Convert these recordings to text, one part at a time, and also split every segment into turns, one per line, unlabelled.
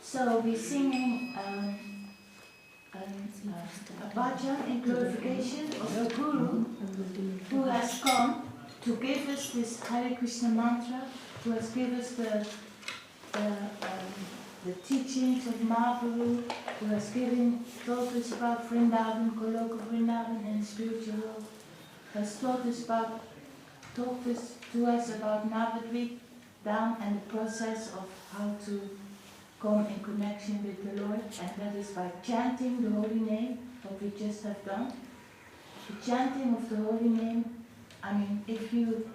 So we're singing a bhajan in glorification of the Guru who has come to give us this Hare Krishna mantra, who has given us the teachings of Maharaj, who has taught us about Vrindavan, Goloka Vrindavan and spiritual world, has taught us to us about Navadvip down and the process of how to come in connection with the Lord, and that is by chanting the holy name, what we just have done. The chanting of the holy name, I mean, if you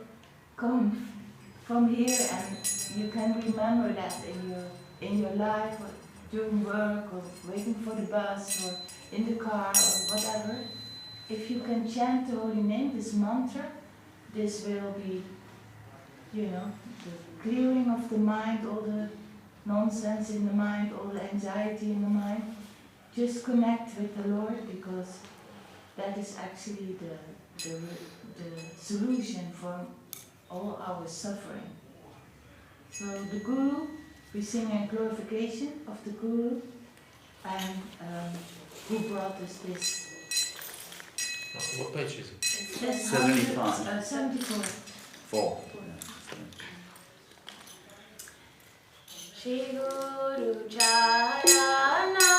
come from here and you can remember that in your life, or doing work, or waiting for the bus, or in the car, or whatever, if you can chant the holy name, this mantra, this will be, the clearing of the mind, all the nonsense in the mind, all the anxiety in the mind. Just connect with the Lord, because that is actually the solution for all our suffering. So the Guru, we sing a glorification of the Guru, and who brought us this.
What page is it?
It's
75.
74.
4.
Shri Guru Charana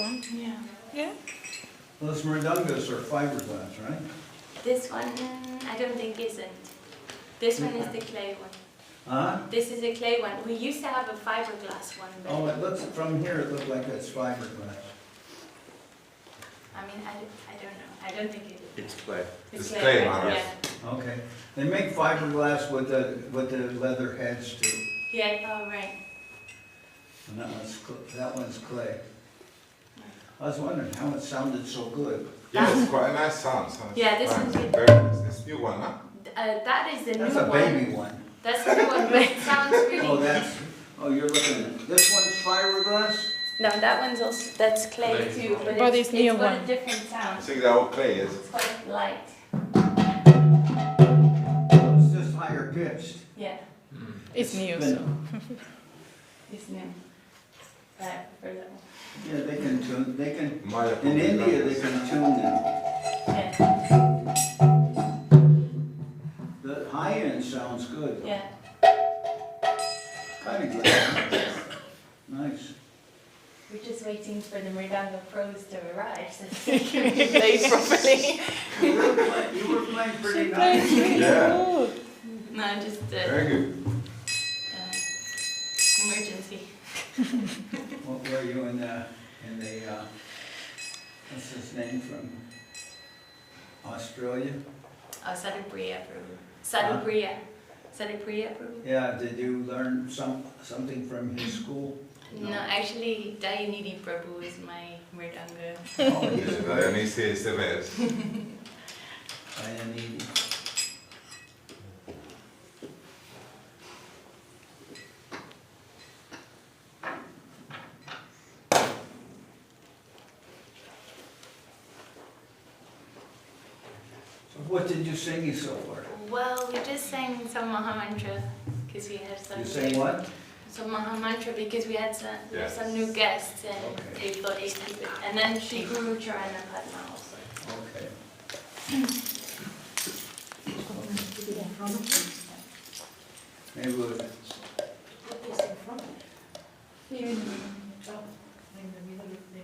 one.
Yeah.
Yeah.
Those mridungas are fiberglass, right?
This one, I don't think isn't. This one is the clay one.
Huh?
This is a clay one. We used to have a fiberglass one, but
Oh, it looks, from here, it looks like it's fiberglass.
I mean, I don't know. I don't think it is.
It's clay.
It's
It's clay,
right?
Maharaj.
Yeah.
Okay. They make fiberglass with the leather heads too.
Yeah, oh, right.
And that one's clay. I was wondering how it sounded so good.
Yeah, it's quite a nice sound.
Yeah, this
fine.
one's good.
Very nice. This new one, huh?
That is the
That's
new
a
one.
baby one.
That's the new one, but it sounds really...
You're looking at, this one's fiberglass?
No, that one's also, that's clay
Clay.
too, but,
But
it's
it's new
got a
one.
different
I
sound.
think that what clay is.
It's quite light.
It's just higher pitched.
Yeah,
It's new,
been-
so.
it's new. I prefer that one.
Yeah, they can tune,
Maya
in India they can tune them.
Yeah,
The high end sounds good.
yeah.
Kind of good. Nice.
We're just waiting for the Mridanga pros to arrive. So
Play properly.
You were playing pretty
She plays
nice.
really
Yeah.
good.
no, just
Very good.
emergency.
What were you in the what's his name from Australia?
Oh, Sadapriya Prabhu. Sadapriya. Sadapriya Prabhu.
Yeah, did you learn something from his school?
No, actually, Dayanidhi Prabhu is my Mridanga.
Oh, he's
I
great.
need to say it's the best.
Dayanidhi. So what did you sing so far?
Well, we just sang some Mahamantra because we had some.
You sang what?
Some Mahamantra because we had
Yes.
some new guests and
Okay.
they thought they'd keep it. And then Shri Guru Charana Padma also.
Okay. Maybe we'll,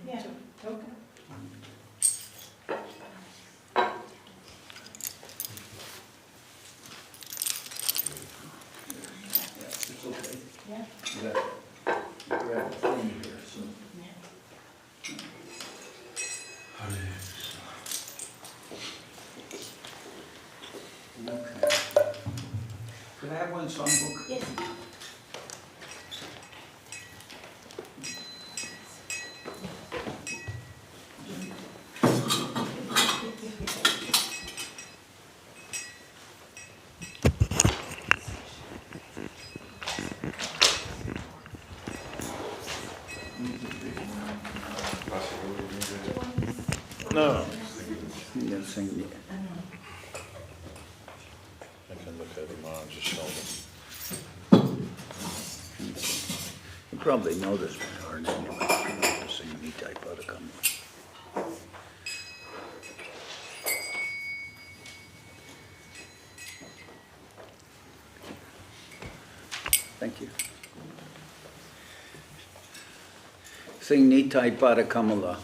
Yeah.
it's okay.
Yeah.
You got, you grab a thing here, so. Okay. Could I have one songbook?
Yes.
No.
You gotta sing it.
I can look over Maharaj's shoulder.
You probably know this by heart anyway. You sing me type out of come. Thank you. Sing Nitai Pada Kamala.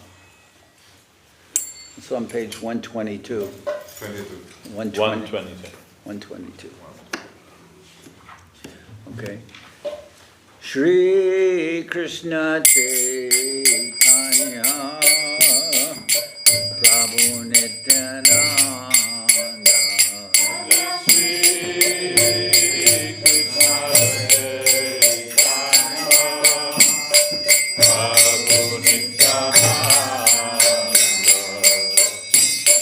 It's on page 122.
22.
122.
122. Okay. Shri Krishna Chaitanya Prabhu Nityananda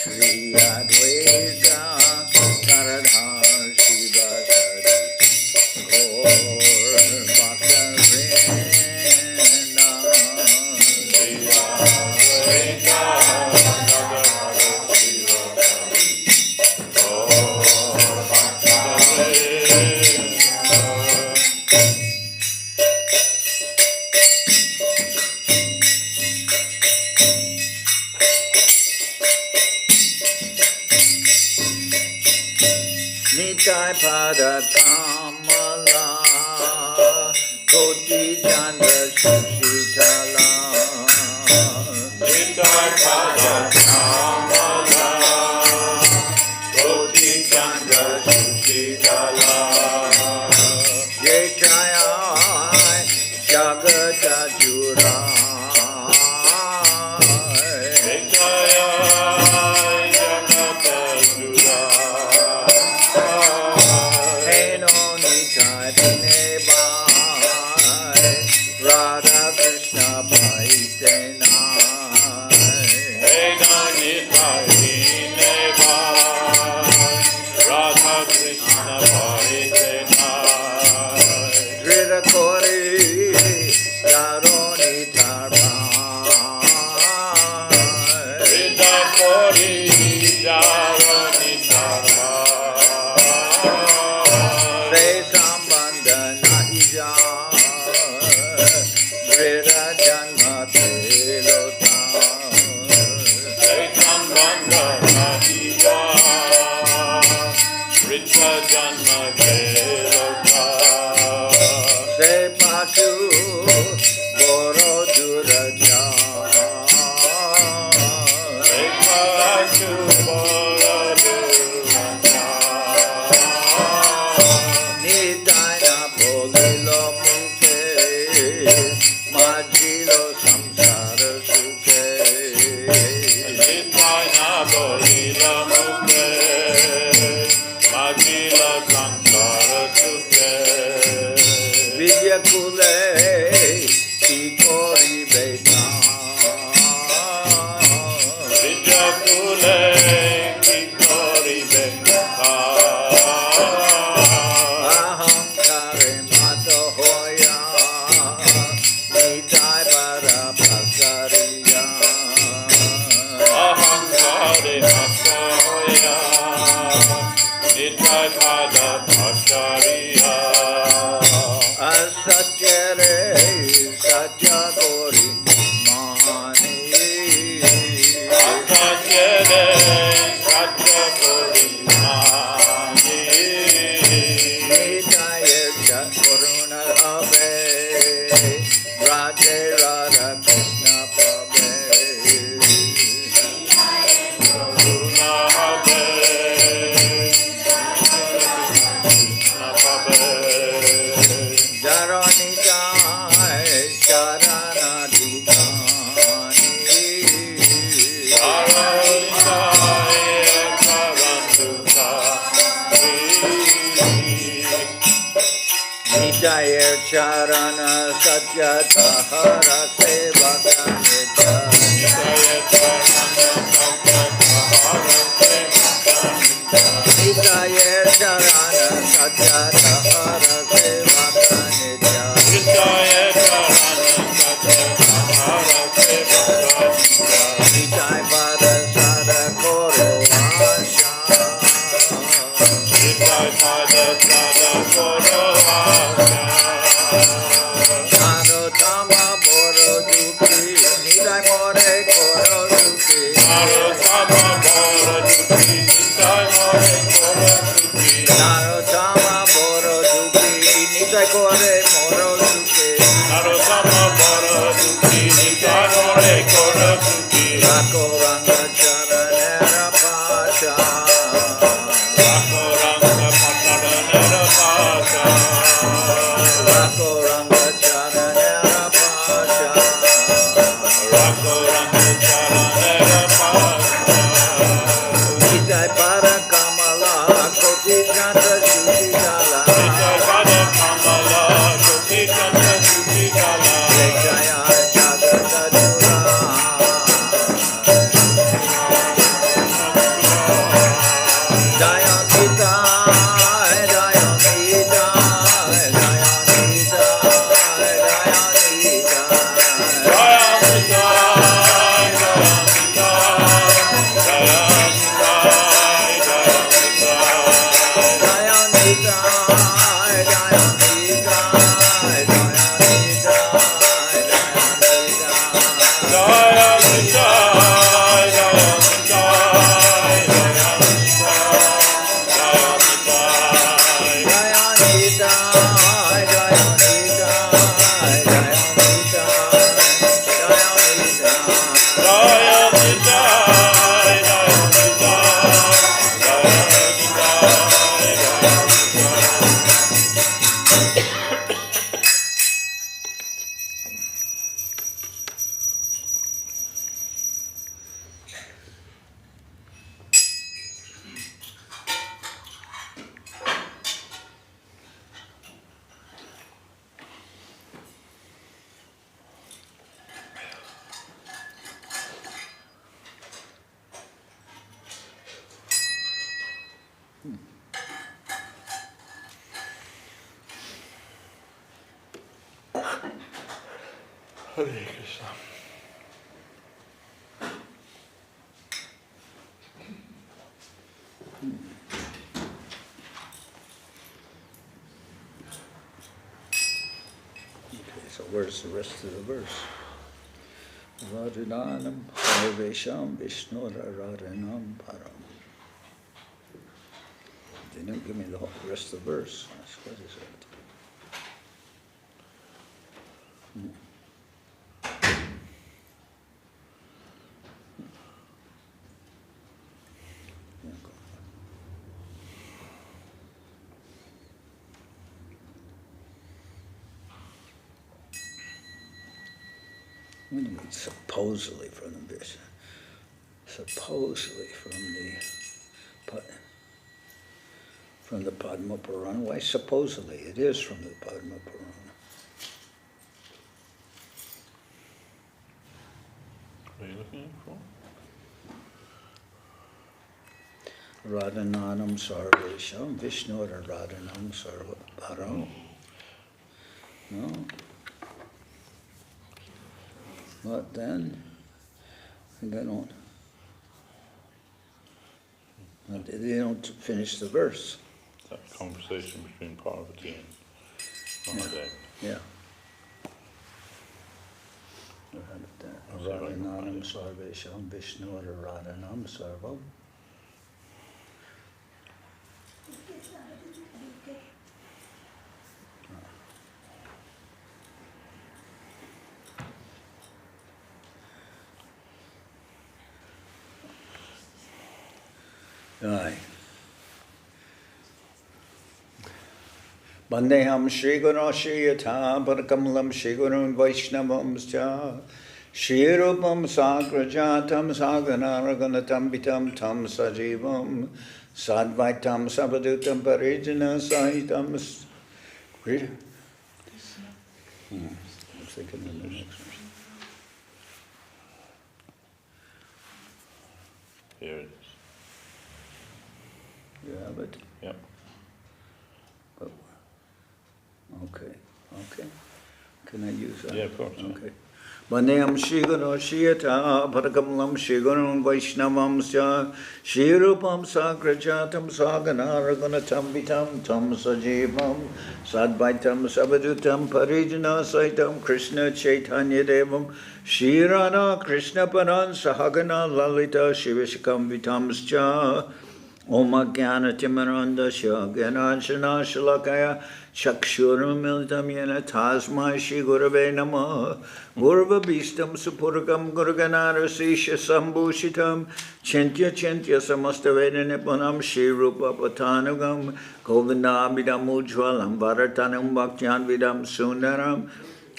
Shri Advaita Garadhar Shivasari Gaur Nitai Pada Kamala Koti Chandra Shishitala
Nitai Pada Kamala Koti Chandra Sushitala
Jaya Jagata Jura
Jaya Janata Jura
Heno Nitai Dineba Radha Krishna Paitena
Ena Nitai Dineva Radha Krishna Paitena
Drita Kori Yaroni Tarpa
Rita Kori Jarani Dharma
Re Sambandha Nahija Drita Janma Telota
Sambandha Nadiva Rita Janma Veloka
Se Pasu Goro Duraja
Ekvasu Boradurana
Nitaya Bolilo Muke Majilo Samsara Suke
Nitaya Bolila Mukhe Magila Sankara Sukhe
Vidya Kule Tikori Beta
Vijakule Kikori Bekaka
Aham Kare Mata Hoya Nitai Bara Pasariya
Ahankare Masahoya Nitai Pada Pashariya
Asatyare Satya Gori Mani
Asatyere Satya Gori Mani
Nitaya Chaturuna Habe Radhe Radha Krishna Pabe
Karuna Habe Krishna Pabe
Dharani Jai Charana Dukani Nitaya Charana Satya Tahara Sevaka Nitya Nitaya Charana Satya Tahara Sevaka Nitya Nitaya Pada Sada Koro Asha Narotama Boro Duki Nitaya More Koro Duki Narotama Boro Duki Nitaya Kore Moro Duki Rako Ranga Charanera Pasha Rako Ranga Charanera Pasha Nitaya Para Kamala Koti Chandra Sushitala
Hare Krishna.
Okay, so where's the rest of the verse? Radhananam Sarvesham Vishnura Radhanam Param. They didn't give me the whole rest of the verse. What is it? What do you mean, supposedly from the vision? Supposedly from the Padma Purana. Why supposedly? It is from the Padma Purana.
What are you looking for?
Radhananam Sarvesham Vishnu Radhanam Sarvaparam. No? But then, they don't finish the verse.
That conversation between Parvati and Maharaj.
Yeah. Radhananam Sarvesham Vishnu Radhanam Sarvam. Aye. Bandeham Shri Guru Shri Yatha Parakamalam Shri Guru Vaishnavam Scha Shri Rupam Sagrajatam Saganaraganatam Vitam Tam Sajivam Sadvaitam Sabadutam Parijana Sahitam. I'm thinking of the next one.
Here it is.
You have it?
Yep.
But, okay. Can I use that?
Yeah, of course.
Okay. Bandeham Shri Guru Shri Yatha Parakamalam Shri Guru Vaishnavam Scha Shri Rupam Sagrajatam Saganaraganatam Vitam Tam Sajivam Sadvaitam Sabadutam Parijana Saitam Krishna Chaitanya Devam Shri Radha Krishna Paran Sahagana Lalita Shivishakam Vitam Scha Om Jnana Timarandasya Gyananjana Shalakaya Chakshuram Militam Yena Tasmai Shri Gurave Namah Gurva Bhistam Supurgam Gurganara Sisha Sambhushitam Chintya Samasthaveda Nipunam Shri Rupa Patanugam Govindabhidam Ujwalam Bharatanam Bhaktyan Vidam Sundaram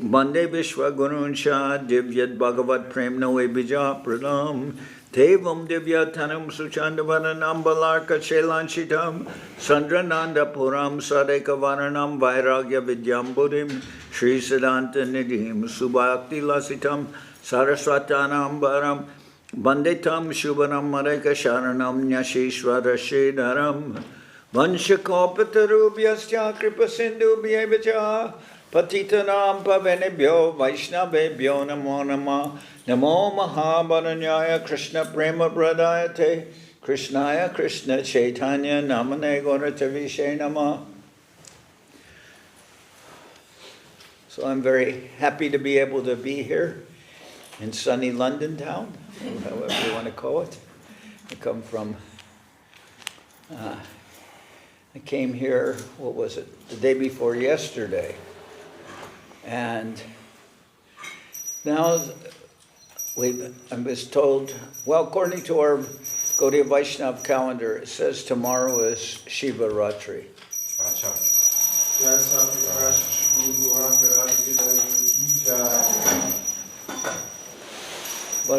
Bande Vishwa Guruncha Divyat Bhagavat Premna Bija Pradam Devam Divyatanam Suchandavaranam Balarka Chelanchitam Sandrananda Puram Sadeka Varanam Vairagya Vidyam Buddhim Sri Siddhanta Nidhim Subhakti Lasitam Saraswatanam Baram Banditam Shubhanam Mareka Sharanam Nyashishvara Shridaram Vanshakopatarubyasya Kripa Sindhu Bhyevacha Patitanam Pavenebhyo Vaishnavebhyo Namo Namah Namo Mahabharanyaya Krishna Prema Pradayate Krishnaya Krishna Chaitanya Namane Gauratavishe Namah. So I'm very happy to be able to be here in sunny London town, however you want to call it. I come from, I came here, what was it, the day before yesterday. And now I was told, well, according to our Gaudiya Vaishnava calendar, it says tomorrow is Shiva Ratri.
Acha.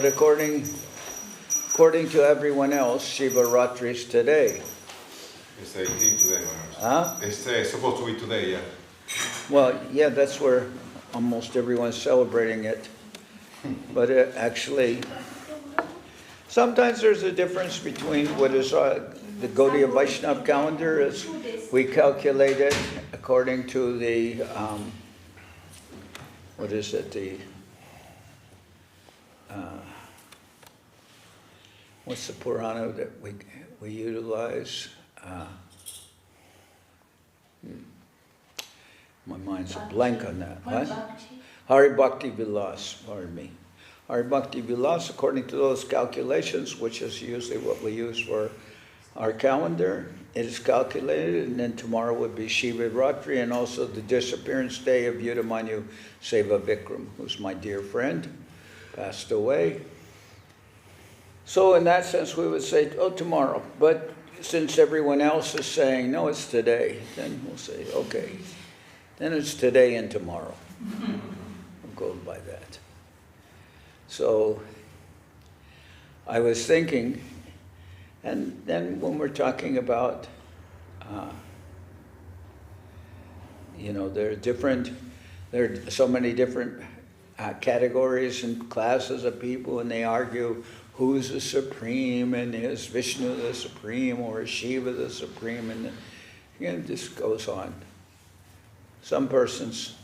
But according to everyone else, Shiva Ratri's today.
It's 18 today, Maharaj.
Huh?
It's supposed to be today, yeah.
Well, yeah, that's where almost everyone's celebrating it. But actually, sometimes there's a difference between what is the Gaudiya Vaishnava calendar is we calculate it according to the, what is it, what's the Purana that we utilize? My mind's a blank on that. What? Hari Bhakti Vilas, pardon me. Hari Bhakti Vilas, according to those calculations, which is usually what we use for our calendar, it is calculated, and then tomorrow would be Shiva Ratri, and also the disappearance day of Yudamanyu Seva Vikram, who's my dear friend, passed away. So in that sense, we would say, oh, tomorrow. But since everyone else is saying, no, it's today, then we'll say, okay, then it's today and tomorrow. We'll go by that. So I was thinking, and then when we're talking about, there are so many different categories and classes of people, and they argue who's the supreme, and is Vishnu the supreme, or is Shiva the supreme, and again, this goes on. Some persons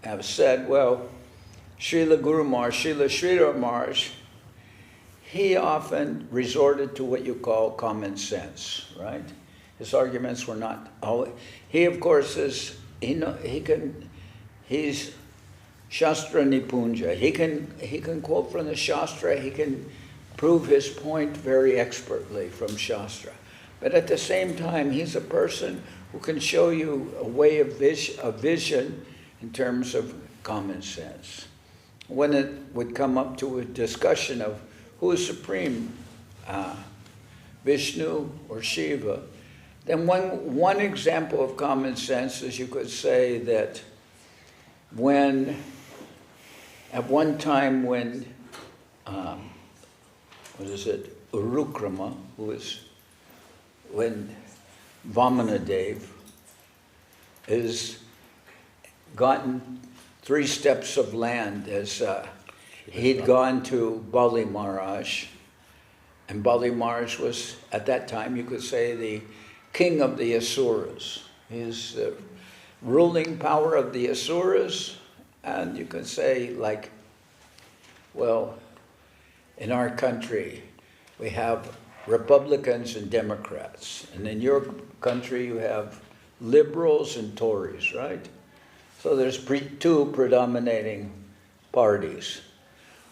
have said, well, Srila Guru Maharaj, Srila Sridhar Maharaj, he often resorted to what you call common sense, right? His arguments were not all. He, of course, he's Shastra Nipunja. He can quote from the Shastra. He can prove his point very expertly from Shastra. But at the same time, he's a person who can show you a way of vision in terms of common sense. When it would come up to a discussion of who is supreme, Vishnu or Shiva, then one example of common sense is you could say that at one time when, Urukrama, when Vamanadev has gotten 3 steps of land as he'd gone to Bali Maharaj, and Bali Maharaj was, at that time, you could say, the king of the Asuras. He's the ruling power of the Asuras, and you could say, like, well, in our country, we have Republicans and Democrats, and in your country, you have liberals and Tories, right? So there's 2 predominating parties.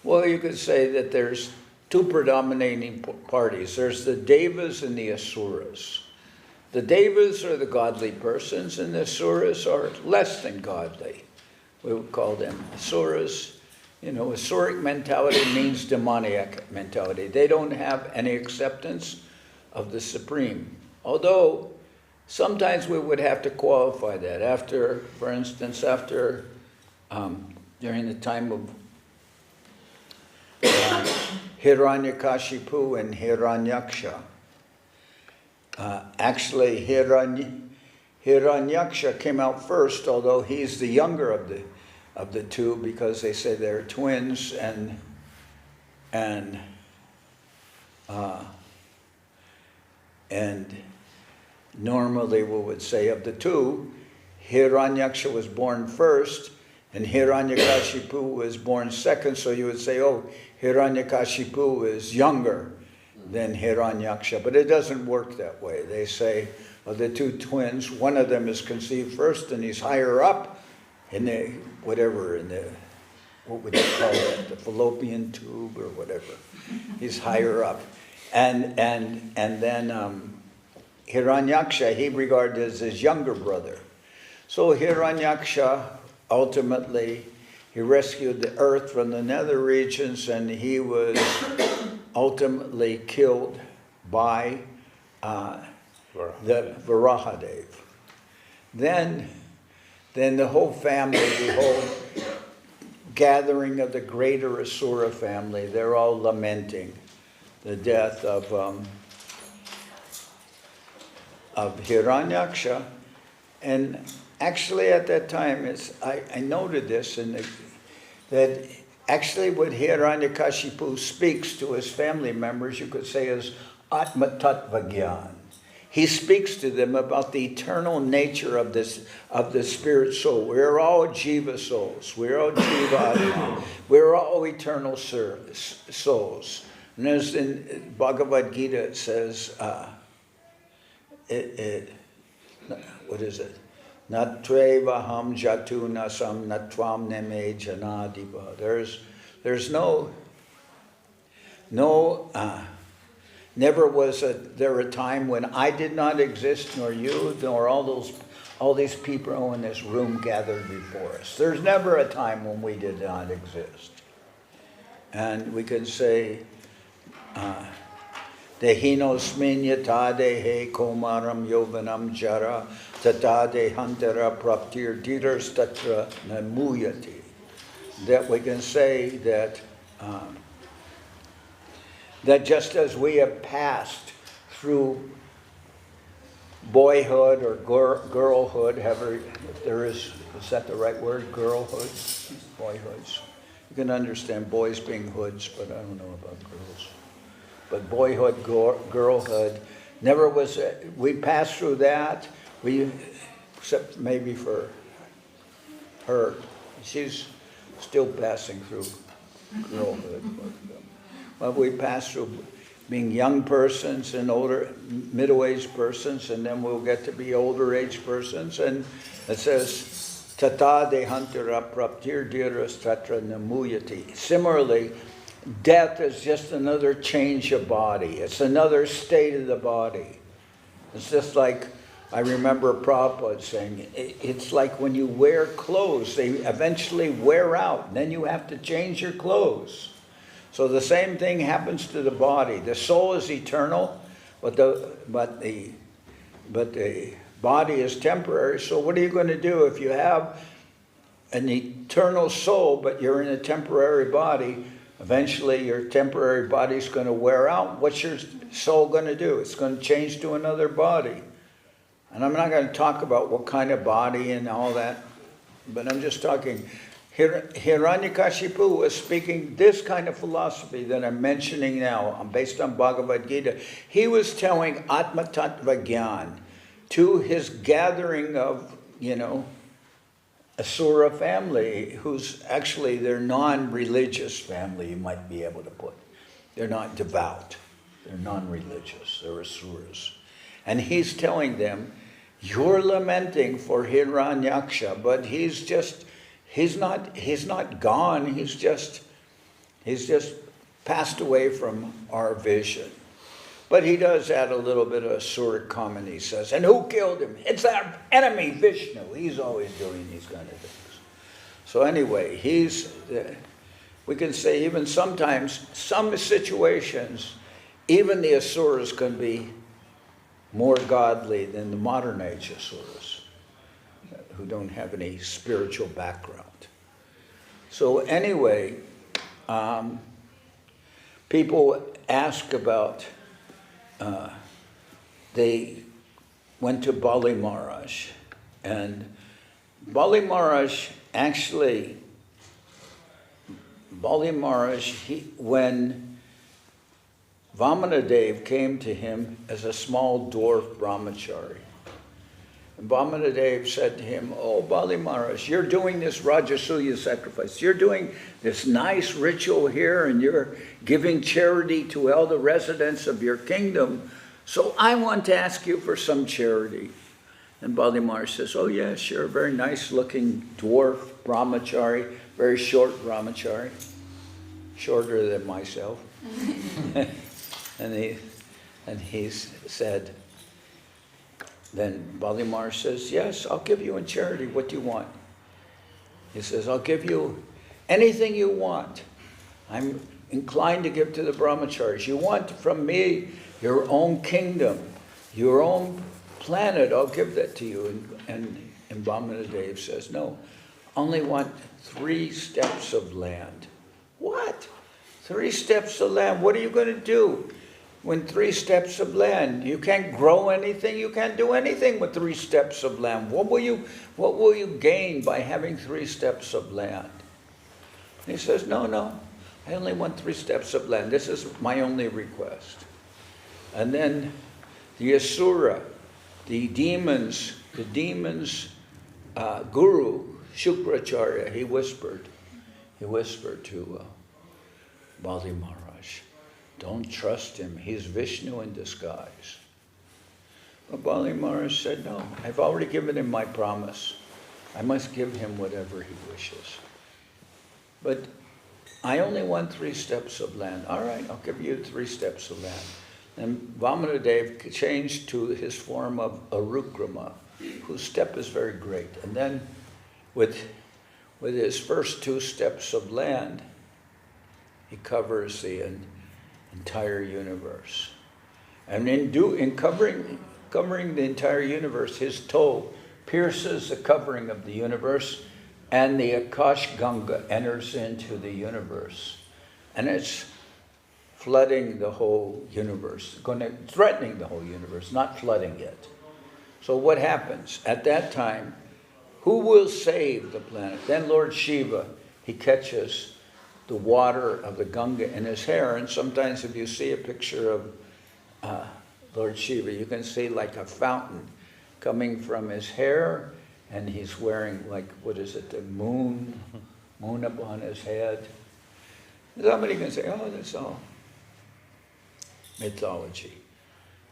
Well, you could say that there's 2 predominating parties. There's the Devas and the Asuras. The Devas are the godly persons, and the Asuras are less than godly. We would call them Asuras. Asuric mentality means demoniac mentality. They don't have any acceptance of the Supreme. Although, sometimes we would have to qualify that. For instance, during the time of Hiranyakashipu and Hiranyaksha. Actually, Hiranyaksha came out first, although he's the younger of the 2, because they say they're twins, and normally we would say of the 2, Hiranyaksha was born first, and Hiranyakashipu was born second, so you would say, oh, Hiranyakashipu is younger than Hiranyaksha, but it doesn't work that way. They say, of the 2 twins, one of them is conceived first, and he's higher up in what would you call it, the fallopian tube or whatever. He's higher up. And then Hiranyaksha, he regarded as his younger brother. So Hiranyaksha, ultimately, he rescued the earth from the nether regions, and he was ultimately killed by the Varahadev. Then the whole family, gathering of the greater Asura family. They're all lamenting the death of Hiranyaksha. And actually at that time, I noted this, that actually what Hiranyakashipu speaks to his family members, you could say, is Atma Tattva Gyan. He speaks to them about the eternal nature of the spirit soul. We're all Jiva souls. We're all Jiva Atma. We're all eternal souls. And as in Bhagavad Gita it says, what is it? Natreva ham jatu nasam natvam neme janadiva. There's never was there a time when I did not exist, nor you, nor all these people in this room gathered before us. There's never a time when we did not exist. And we can say, Dehinosmin yatade he komaram yovanam jara tatade hantara praptir diras tatra namuyati. That we can say that that just as we have passed through boyhood or girlhood, if there is that the right word, girlhood, boyhoods. You can understand boys being hoods, but I don't know about girls. But boyhood, girlhood, never was, we passed through that, except maybe for her. She's still passing through girlhood. But we pass through being young persons and older, middle-aged persons, and then we'll get to be older-aged persons. And it says, Tata dehantara praptir diras tatra namuyati. Similarly, death is just another change of body. It's another state of the body. It's just like, I remember Prabhupada saying, it's like when you wear clothes, they eventually wear out, and then you have to change your clothes. So the same thing happens to the body. The soul is eternal, but the body is temporary. So what are you going to do if you have an eternal soul, but you're in a temporary body? Eventually your temporary body is going to wear out. What's your soul going to do? It's going to change to another body. And I'm not going to talk about what kind of body and all that, but I'm just talking. Hiranyakashipu was speaking this kind of philosophy that I'm mentioning now, based on Bhagavad Gita. He was telling Atma Tattva Gyan to his gathering of, Asura family, who's actually their non-religious family, you might be able to put. They're not devout. They're non-religious. They're Asuras. And he's telling them, you're lamenting for Hiranyaksha, but he's not gone. He's just passed away from our vision. But he does add a little bit of Asuric comment. He says, and who killed him? It's our enemy, Vishnu. He's always doing these kind of things. So anyway, we can say even sometimes, some situations, even the Asuras can be more godly than the modern age Asuras, who don't have any spiritual background. So anyway, people ask about, they went to Bali Maharaj, and Bali Maharaj when Vamanadev came to him as a small dwarf brahmachari, and Vamanadev said to him, oh, Bali Maharaj, you're doing this Rajasuya sacrifice. You're doing this nice ritual here, and you're giving charity to all the residents of your kingdom. So I want to ask you for some charity. And Bali Maharaj says, oh, yeah, sure, very nice-looking dwarf brahmachari, very short brahmachari, shorter than myself. And he said, then Bali Maharaj says, yes, I'll give you in charity. What do you want? He says, I'll give you anything you want. I'm inclined to give to the brahmacharis. You want from me your own kingdom, your own planet, I'll give that to you. And Vamanadev says, no, only want 3 steps of land. What? 3 steps of land? What are you going to do when 3 steps of land? You can't grow anything. You can't do anything with 3 steps of land. What will you gain by having 3 steps of land? And he says, no, I only want 3 steps of land. This is my only request. And then the Asura, the demons, guru, Shukracharya, he whispered to Bali Maharaj, don't trust him, he's Vishnu in disguise. But Bali Maharaj said, no, I've already given him my promise. I must give him whatever he wishes. But I only want 3 steps of land. All right, I'll give you 3 steps of land. And Vamanadev changed to his form of Arukrama, whose step is very great. And then with his first 2 steps of land, he covers the entire universe. And in covering the entire universe, his toe pierces the covering of the universe, and the Akash Ganga enters into the universe. And it's flooding the whole universe, threatening the whole universe, not flooding it. So what happens? At that time, who will save the planet? Then Lord Shiva, he catches the water of the Ganga in his hair. And sometimes if you see a picture of Lord Shiva, you can see like a fountain coming from his hair, and he's wearing like, what is it, the moon upon his head. Somebody can say, oh, that's all mythology.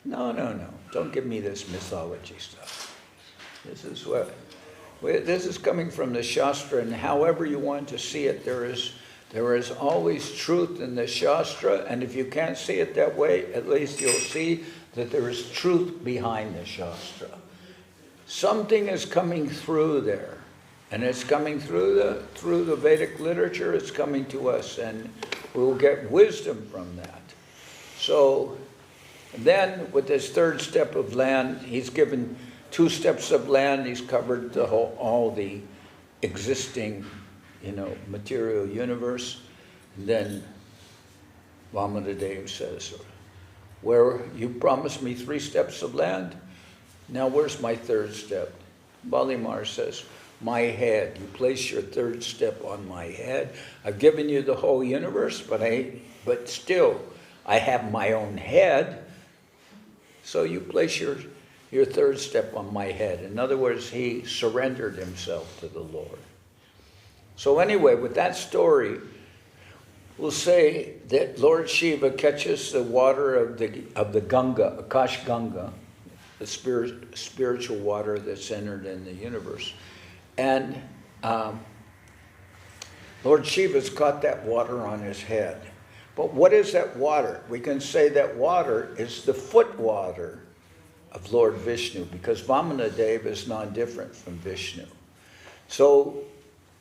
No, don't give me this mythology stuff. This is coming from the Shastra, and however you want to see it, there is always truth in the Shastra, and if you can't see it that way, at least you'll see that there is truth behind the Shastra. Something is coming through there, and it's coming through the Vedic literature, it's coming to us, and we'll get wisdom from that. So then with this 3rd step of land, he's given 2 steps of land, he's covered all the existing, material universe. And then Vamanadev says, where you promised me 3 steps of land, now where's my 3rd step? Bali Maharaj says, my head. You place your 3rd step on my head. I've given you the whole universe, but still, I have my own head. So you place your 3rd step on my head. In other words, he surrendered himself to the Lord. So anyway, with that story, we'll say that Lord Shiva catches the water of the Ganga, Akash Ganga, the spiritual water that's entered in the universe. And Lord Shiva's caught that water on his head. But what is that water? We can say that water is the foot water of Lord Vishnu, because Vamanadev is non-different from Vishnu. So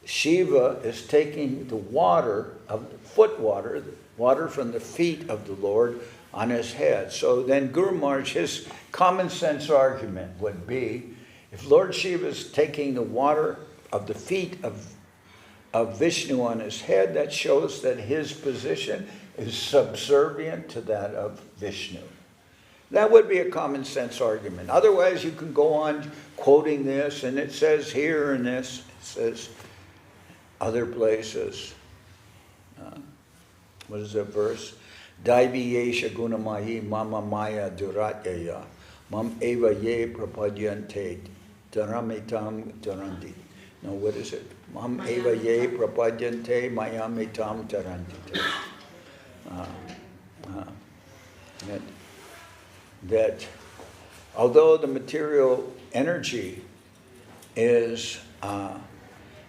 Shiva is taking the water of foot water, water from the feet of the Lord, on his head. So then Guru Maharaj, his common sense argument would be, if Lord Shiva is taking the water of the feet of Vishnu on his head, that shows that his position is subservient to that of Vishnu. That would be a common sense argument. Otherwise, you can go on quoting this, and it says here and this, it says other places. What is that verse? Daivi yesha gunamayi mama maya duratyaya mam eva ye prapadyante taramitam taranti. No, what is it? Mam eva ye prapadyante mayamitam taranti. That although the material energy is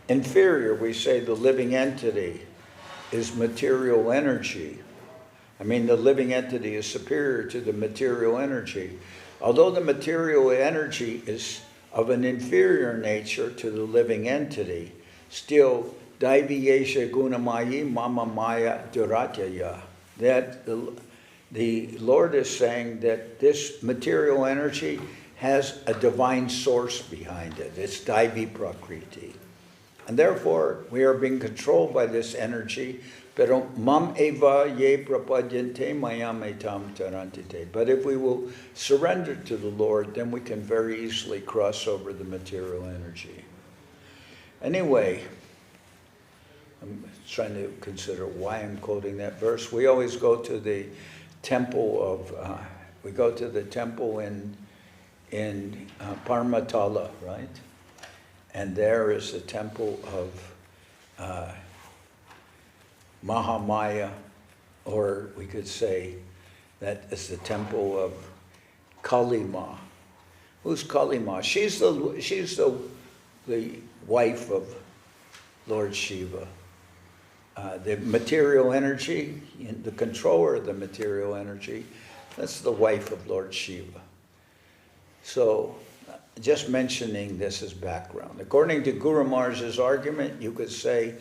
inferior, we say the living entity is material energy. I mean, the living entity is superior to the material energy. Although the material energy is of an inferior nature to the living entity, still, Daivi yesha gunamayi mama maya duratyaya, that the Lord is saying that this material energy has a divine source behind it. It's Daivi Prakriti. And therefore, we are being controlled by this energy. Pero mam eva ye prapadyante mayam etam tarantite. But if we will surrender to the Lord, then we can very easily cross over the material energy. Anyway, I'm trying to consider why I'm quoting that verse. We always go to the temple of, in Parmatala, right? And there is the temple of Mahamaya, or we could say that is the temple of Kalima. Who's Kalima? She's the wife of Lord Shiva. The material energy, the controller of the material energy, that's the wife of Lord Shiva. So, just mentioning this as background. According to Guru Maharaj's argument, you could say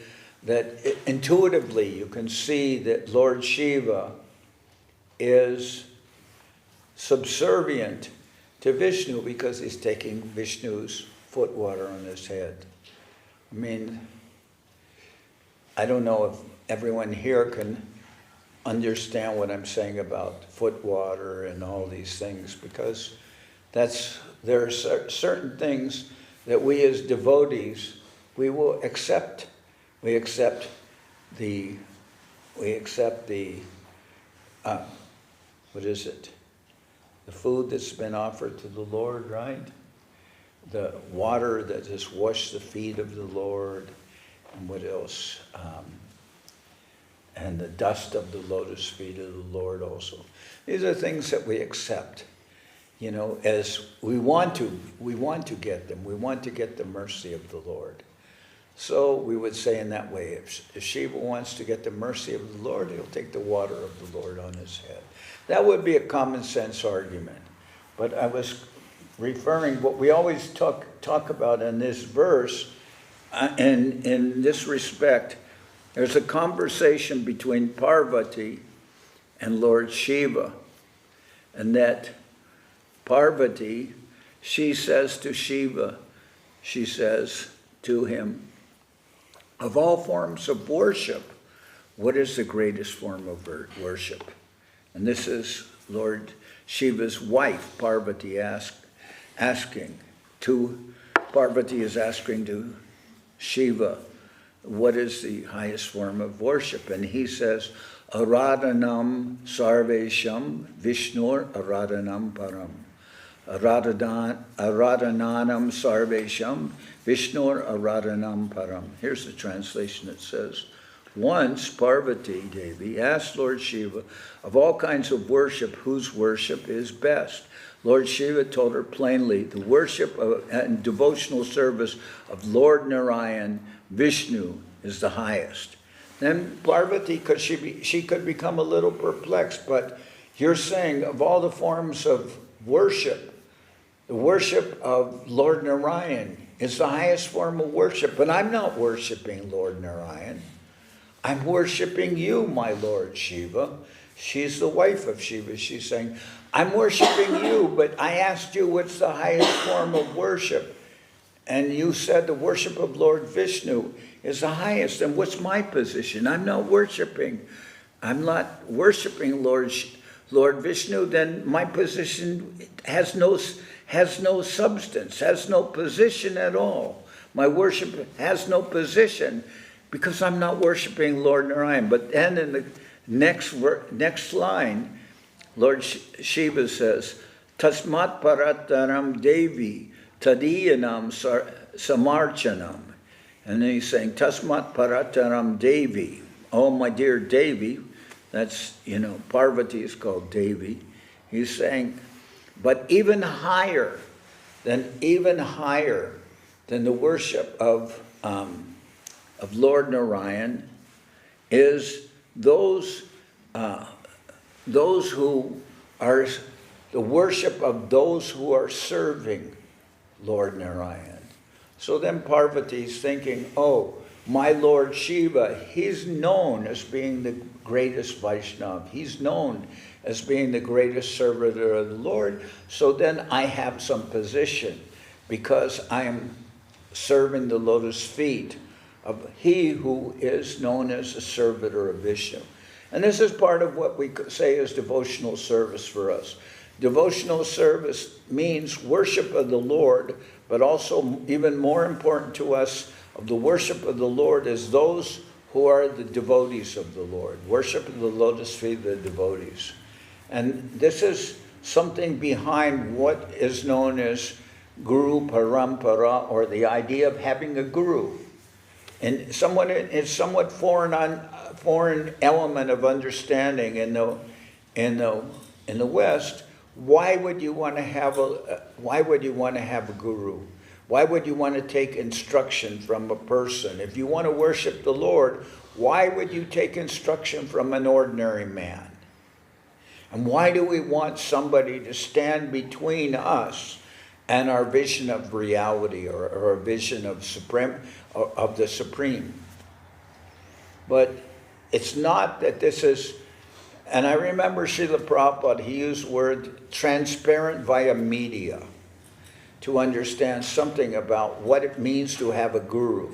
that intuitively you can see that Lord Shiva is subservient to Vishnu because he's taking Vishnu's foot water on his head. I mean, I don't know if everyone here can understand what I'm saying about foot water and all these things, because there are certain things that we as devotees, we will accept. We accept the what is it? The food that's been offered to the Lord, right? The water that has washed the feet of the Lord, and what else? And the dust of the lotus feet of the Lord also. These are things that we accept. You know, as we want to get them. We want to get the mercy of the Lord. So we would say in that way, if Shiva wants to get the mercy of the Lord, he'll take the water of the Lord on his head. That would be a common sense argument. But I was referring, what we always talk about in this verse, and in this respect, there's a conversation between Parvati and Lord Shiva. And that Parvati, she says to Shiva, she says to him, of all forms of worship, what is the greatest form of worship? And this is Lord Shiva's wife, Parvati, asking to Shiva, what is the highest form of worship? And he says, Aradhanam sarvesham Vishnur aradhanam param. Aradhananam sarvesham Vishnur aradhanam param. Here's the translation. It says, once Parvati Devi asked Lord Shiva of all kinds of worship, whose worship is best. Lord Shiva told her plainly, the worship and devotional service of Lord Narayan, Vishnu, is the highest. Then Parvati, she could become a little perplexed, but you're saying of all the forms of worship, the worship of Lord Narayan is the highest form of worship, but I'm not worshiping Lord Narayan. I'm worshiping you, my Lord Shiva. She's the wife of Shiva. She's saying, I'm worshiping you, but I asked you what's the highest form of worship. And you said the worship of Lord Vishnu is the highest. And what's my position? I'm not worshiping Lord Vishnu. Then my position has no substance, has no position at all. My worship has no position because I'm not worshiping Lord Narayan. But then in the next line, Lord Shiva says, Tasmat parataram devi tadiyanam samarchanam. And then he's saying, Tasmat parataram devi. Oh, my dear Devi. That's, Parvati is called Devi. He's saying, but even higher than the worship of Lord Narayan is those who are the worship of those who are serving Lord Narayan. So then Parvati is thinking, oh, my Lord Shiva, he's known as being the greatest Vaishnava. He's known as being the greatest servitor of the Lord. So then I have some position because I am serving the lotus feet of he who is known as a servitor of Vishnu. And this is part of what we say is devotional service for us. Devotional service means worship of the Lord, but also even more important to us of the worship of the Lord is those who are the devotees of the Lord. Worship of the lotus feet of the devotees. And this is something behind what is known as Guru Parampara, or the idea of having a guru. And it's somewhat foreign element of understanding in the West. Why would you want to have a guru? Why would you want to take instruction from a person? If you want to worship the Lord, why would you take instruction from an ordinary man? And why do we want somebody to stand between us and our vision of reality, or a vision of the Supreme? But it's not that this is, and I remember Srila Prabhupada, he used the word transparent via media to understand something about what it means to have a guru.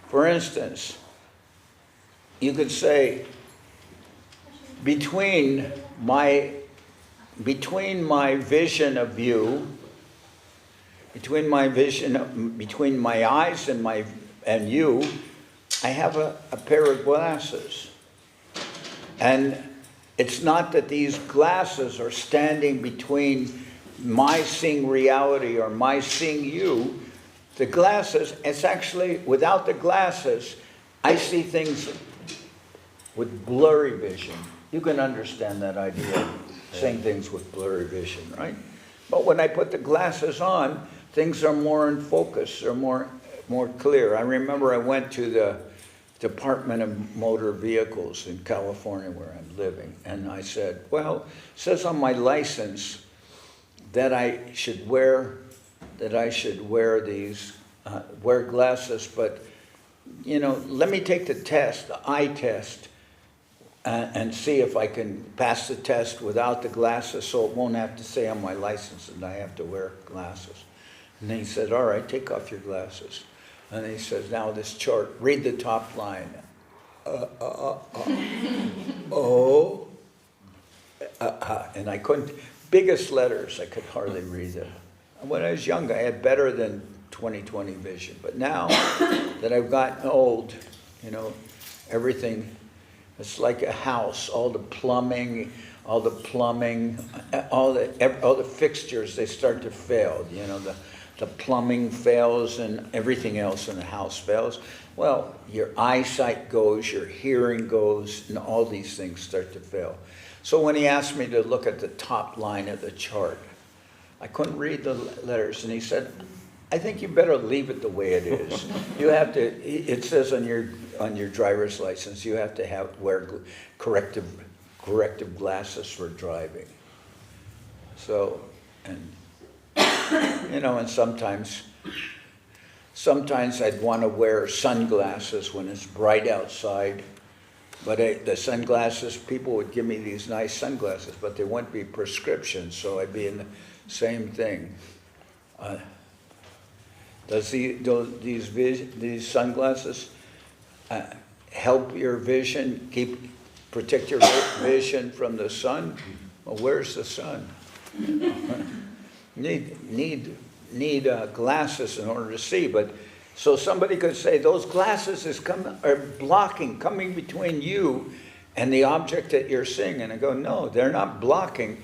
For instance, you could say, between my vision of you, between my eyes and you, I have a pair of glasses. And it's not that these glasses are standing between my seeing reality or my seeing you. The glasses, it's actually, without the glasses, I see things with blurry vision. You can understand that idea of seeing things with blurry vision, right? But when I put the glasses on, things are more in focus, they're more clear. I remember I went to the Department of Motor Vehicles in California, where I'm living, and I said, well, it says on my license that I should wear these wear glasses, but let me take the test, the eye test, and see if I can pass the test without the glasses, so it won't have to say on my license that I have to wear glasses. And then he said, all right, take off your glasses. And he says, now this chart, read the top line. And I couldn't, biggest letters, I could hardly read them. And when I was young, I had better than 20/20 vision. But now that I've gotten old, everything, it's like a house, all the plumbing, all the fixtures, they start to fail. The plumbing fails and everything else in the house fails. Well, your eyesight goes, your hearing goes, and all these things start to fail. So when he asked me to look at the top line of the chart, I couldn't read the letters, and he said, I think you better leave it the way it is. You have to, it says on your driver's license, you have to wear corrective glasses for driving. So, and sometimes I'd want to wear sunglasses when it's bright outside. But the sunglasses, people would give me these nice sunglasses, but they wouldn't be prescriptions, so I'd be in the same thing. Does these sunglasses help your vision, protect your vision from the sun? Well, where's the sun? Need glasses in order to see. But so somebody could say those glasses are blocking, coming between you and the object that you're seeing. And I go, no, they're not blocking.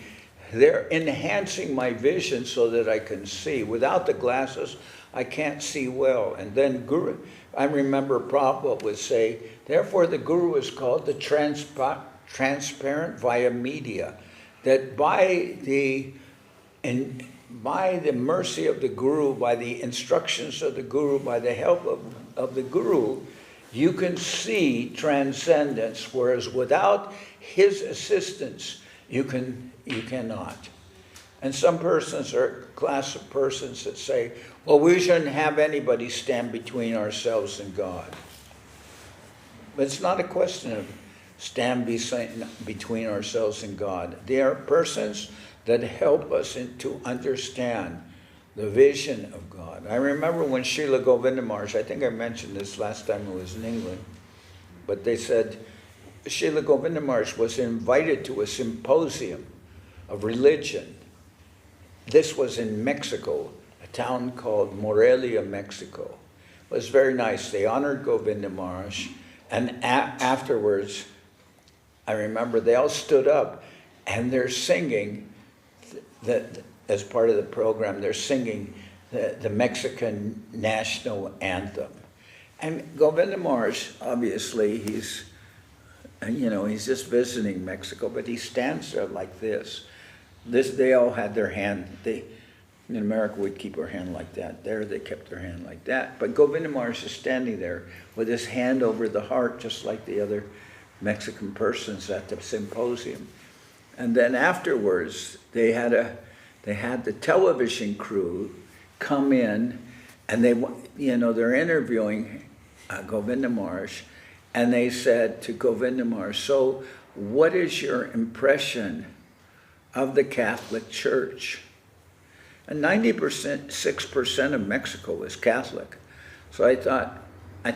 They're enhancing my vision so that I can see. Without the glasses, I can't see well. And then I remember Prabhupada would say, therefore the Guru is called the transparent via media. That by the mercy of the Guru, by the instructions of the Guru, by the help of the Guru, you can see transcendence, whereas without his assistance, you cannot. And some persons are a class of persons that say, well, we shouldn't have anybody stand between ourselves and God. But it's not a question of stand between ourselves and God. They are persons that help us to understand the vision of God. I remember when Srila Govinda Maharaj, I think I mentioned this last time I was in England, but they said Srila Govinda Maharaj was invited to a symposium of religion. This was in Mexico, a town called Morelia, Mexico. It was very nice. They honored Govinda Maharaj, and afterwards, I remember they all stood up and they're singing, as part of the program, they're singing the Mexican national anthem. And Govinda Maharaj, obviously, he's just visiting Mexico, but he stands there like this. They all had their hand, in America we'd keep our hand like that. There they kept their hand like that. But Govinda Maharaj is standing there with his hand over the heart, just like the other Mexican persons at the symposium. And then afterwards, they had the television crew come in, and they're interviewing Govinda Maharaj, and they said to Govinda Maharaj, "So, what is your impression of the Catholic Church?" And 6% of Mexico is Catholic. So I thought, I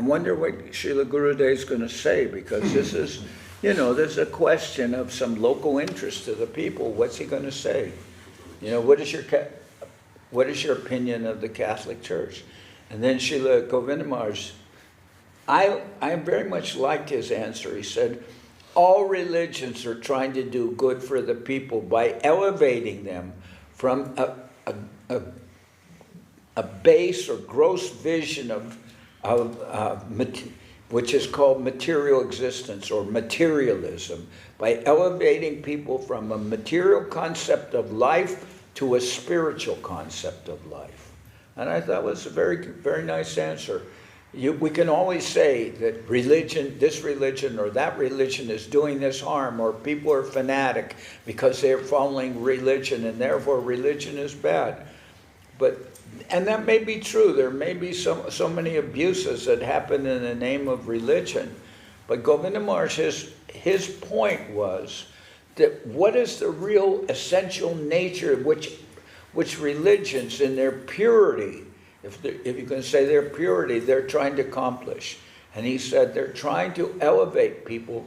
wonder what Srila Gurudev is going to say, because this is, there's a question of some local interest to the people. What's he going to say? What is your opinion of the Catholic Church? And then Srila Govinda Maharaj, I very much liked his answer. He said, all religions are trying to do good for the people by elevating them from a base or gross vision which is called material existence or materialism, by elevating people from a material concept of life to a spiritual concept of life. And I thought it was a very, very nice answer. We can always say that this religion or that religion is doing this harm, or people are fanatic because they're following religion and therefore religion is bad. And that may be true. There may be so many abuses that happen in the name of religion. But Govinda Maharaj, his point was that what is the real essential nature which religions in their purity, if you can say their purity, they're trying to accomplish. And he said they're trying to elevate people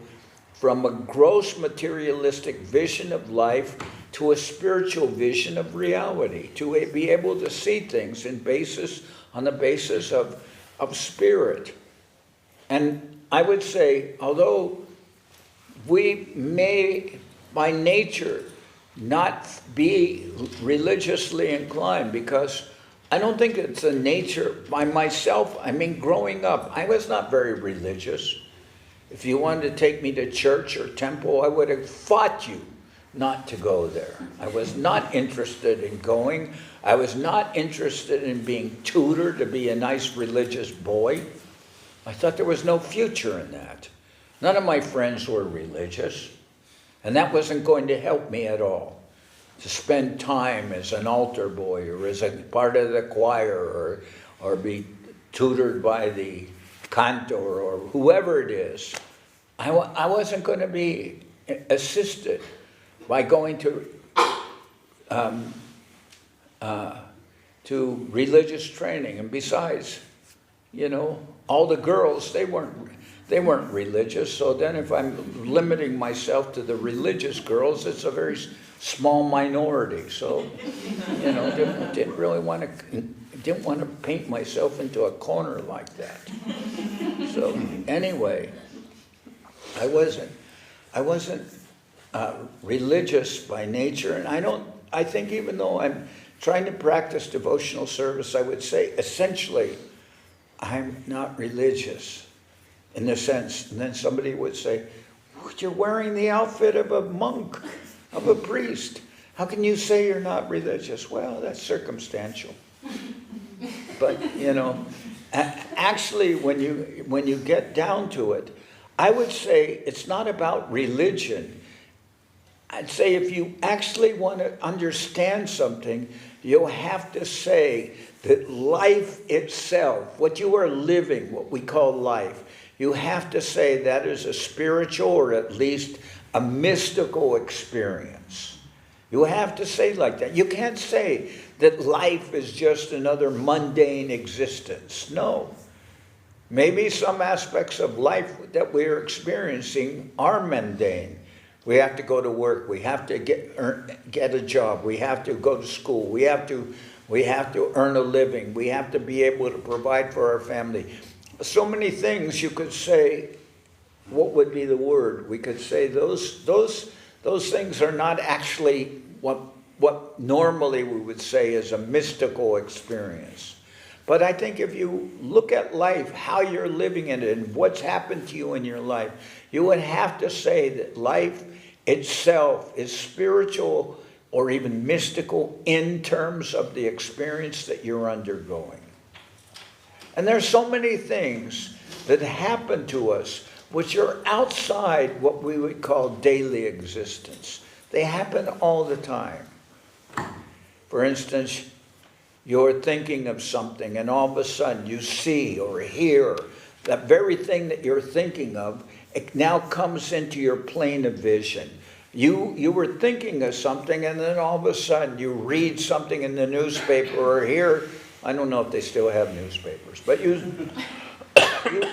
from a gross materialistic vision of life to a spiritual vision of reality, to be able to see things on the basis of spirit. And I would say, although we may by nature not be religiously inclined, because I don't think it's a nature by myself. I mean, growing up, I was not very religious. If you wanted to take me to church or temple, I would have fought you not to go there. I was not interested in going. I was not interested in being tutored to be a nice religious boy. I thought there was no future in that. None of my friends were religious, and that wasn't going to help me at all. To spend time as an altar boy or as a part of the choir or be tutored by the cantor or whoever it is. I wasn't going to be assisted by going to religious training. And besides, all the girls, they weren't religious. So then if I'm limiting myself to the religious girls, it's a very small minority. So, didn't want to paint myself into a corner like that. So anyway, I wasn't religious by nature, and I think even though I'm trying to practice devotional service, I would say essentially I'm not religious in the sense. And then somebody would say, "You're wearing the outfit of a monk, of a priest. How can you say you're not religious?" Well, that's circumstantial. But actually, when you get down to it, I would say it's not about religion. I'd say if you actually want to understand something, you'll have to say that life itself, what you are living, what we call life, you have to say that is a spiritual or at least a mystical experience. You have to say like that. You can't say that life is just another mundane existence. No. Maybe some aspects of life that we're experiencing are mundane. We have to go to work. We have to get a job. We have to go to school. We have to earn a living. We have to be able to provide for our family. So many things you could say. What would be the word? We could say those things are not actually what normally we would say is a mystical experience. But I think if you look at life, how you're living in it, and what's happened to you in your life, you would have to say that life itself is spiritual or even mystical in terms of the experience that you're undergoing. And there's so many things that happen to us which are outside what we would call daily existence. They happen all the time. For instance, you're thinking of something and all of a sudden you see or hear that very thing that you're thinking of, it now comes into your plane of vision. You were thinking of something and then all of a sudden you read something in the newspaper or hear, I don't know if they still have newspapers, but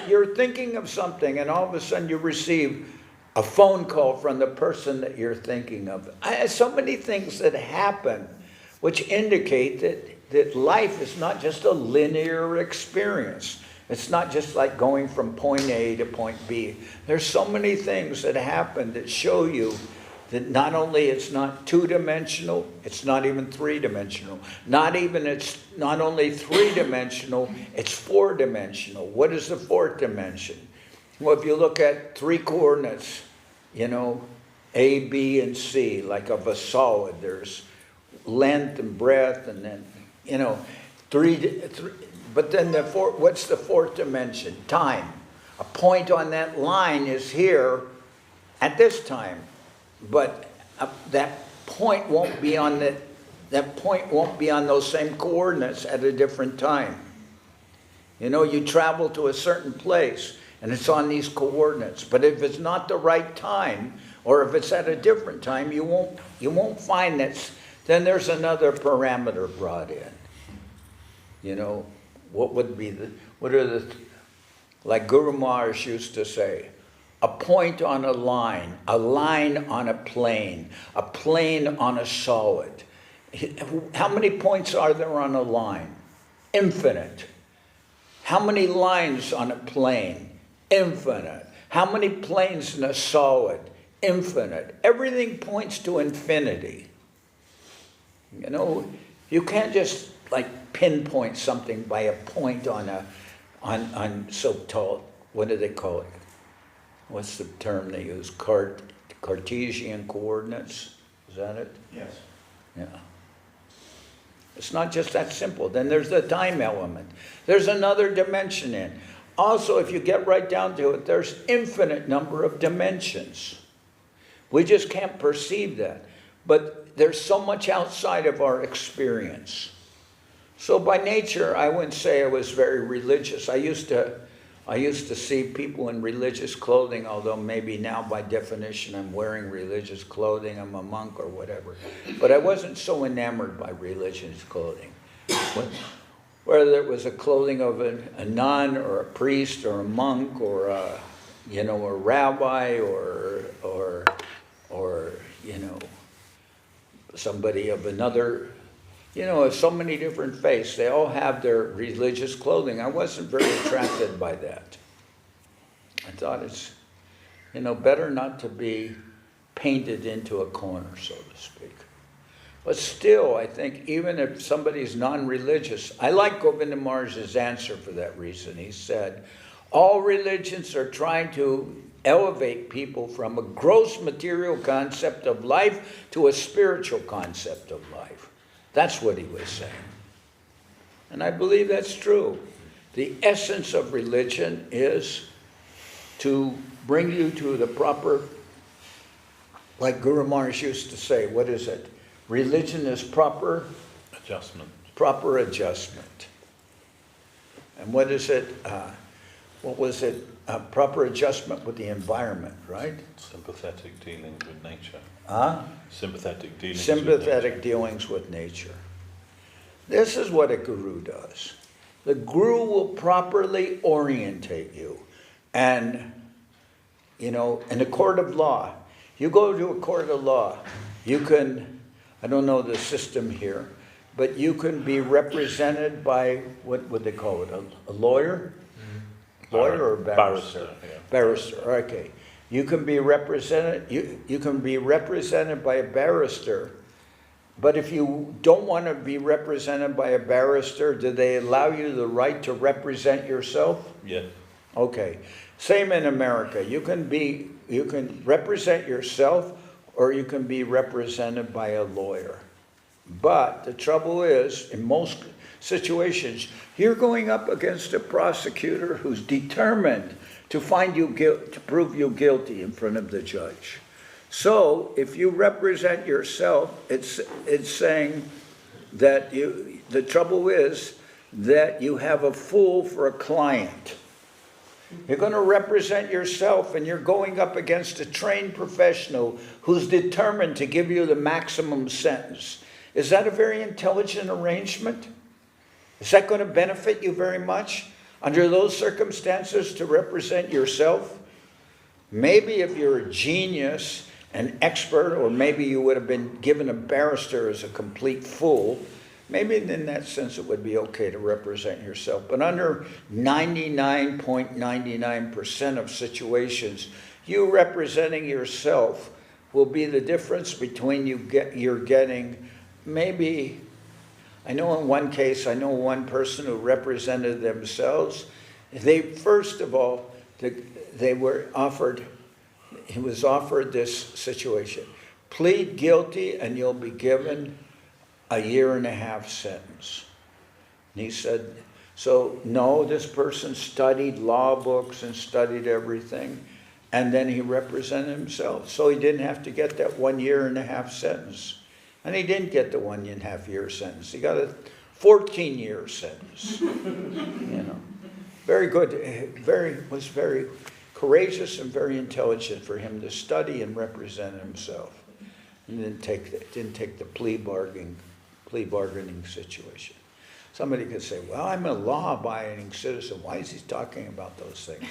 you're thinking of something and all of a sudden you receive a phone call from the person that you're thinking of. So many things that happen which indicate that life is not just a linear experience. It's not just like going from point A to point B. There's so many things that happen that show you that not only it's not two-dimensional, it's not even three-dimensional. It's not only three-dimensional, it's four-dimensional. What is the fourth dimension? Well, if you look at three coordinates, A, B, and C, like of a solid, there's length and breadth, and then, three. But then what's the fourth dimension? Time. A point on that line is here at this time, but that point won't be on those same coordinates at a different time. You travel to a certain place and it's on these coordinates, but if it's not the right time, or if it's at a different time, you won't find that. Then there's another parameter brought in. Like Guru Maharaj used to say, a point on a line on a plane on a solid. How many points are there on a line? Infinite. How many lines on a plane? Infinite. How many planes in a solid? Infinite. Everything points to infinity. You can't just pinpoint something by a point on so tall. What do they call it? What's the term they use? Cartesian coordinates? Is that it?
Yes.
Yeah. It's not just that simple. Then there's the time element. There's another dimension in. Also, if you get right down to it, there's infinite number of dimensions. We just can't perceive that. But there's so much outside of our experience. So by nature, I wouldn't say I was very religious. I used to see people in religious clothing, although maybe now by definition I'm wearing religious clothing, I'm a monk or whatever. But I wasn't so enamored by religious clothing. Whether it was a clothing of a nun or a priest or a monk or a rabbi or somebody of another, so many different faiths. They all have their religious clothing. I wasn't very attracted by that. I thought it's, better not to be painted into a corner, so to speak. But still, I think even if somebody's non-religious, I like Govinda Maharaj's answer for that reason. He said, all religions are trying to elevate people from a gross material concept of life to a spiritual concept of life. That's what he was saying. And I believe that's true. The essence of religion is to bring you to the proper, like Guru Maharaj used to say, what is it? Religion is proper
Adjustment.
Proper adjustment. And what is it? What was it? Proper adjustment with the environment, right?
Sympathetic dealings with nature.
Huh?
Sympathetic dealings
Sympathetic
with nature.
dealings with nature. This is what a guru does. The guru will properly orientate you. And, in a court of law, you go to a court of law, you can, I don't know the system here, but you can be represented by, what would they call it, a lawyer? Lawyer or barrister? Barrister, okay. You can be represented, you can be represented by a barrister, but if you don't want to be represented by a barrister, do they allow you the right to represent yourself?
Yeah.
Okay. Same in America. You can represent yourself, or you can be represented by a lawyer. But the trouble is, in most situations, you're going up against a prosecutor who's determined to find you to prove you guilty in front of the judge. So if you represent yourself, it's saying that the trouble is that you have a fool for a client. You're going to represent yourself, and you're going up against a trained professional who's determined to give you the maximum sentence. Is that a very intelligent arrangement? Is that going to benefit you very much under those circumstances to represent yourself? Maybe if you're a genius, an expert, or maybe you would have been given a barrister as a complete fool, maybe in that sense it would be okay to represent yourself. But under 99.99% of situations, you representing yourself will be the difference between you're getting maybe, I know in one case, I know one person who represented themselves. They, first of all, he was offered this situation. Plead guilty and you'll be given a 1.5 sentence. And he said, so no, this person studied law books and studied everything, and then he represented himself. So he didn't have to get that 1.5 sentence. And he didn't get the 1.5 year sentence. He got a 14-year sentence. Very good, was very courageous and very intelligent for him to study and represent himself. He didn't take the plea bargaining situation. Somebody could say, well, I'm a law-abiding citizen. Why is he talking about those things?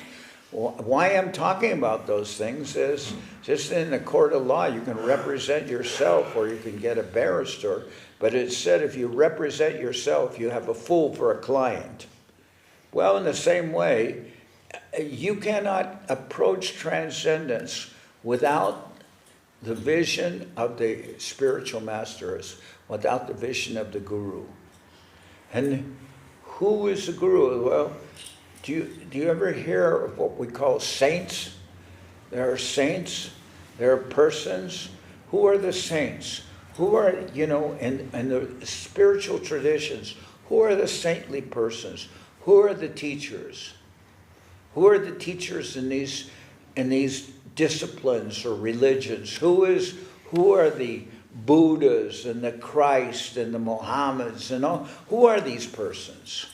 Well, why I'm talking about those things is just in the court of law, you can represent yourself or you can get a barrister. But it said if you represent yourself, you have a fool for a client. Well, in the same way, you cannot approach transcendence without the vision of the spiritual masters, without the vision of the guru. And who is the guru? Well, do you ever hear of what we call saints? There are saints, there are persons. Who are the saints? Who are, in the spiritual traditions, who are the saintly persons? Who are the teachers? Who are the teachers in these disciplines or religions? Who are the Buddhas and the Christ and the Mohammeds and all? Who are these persons?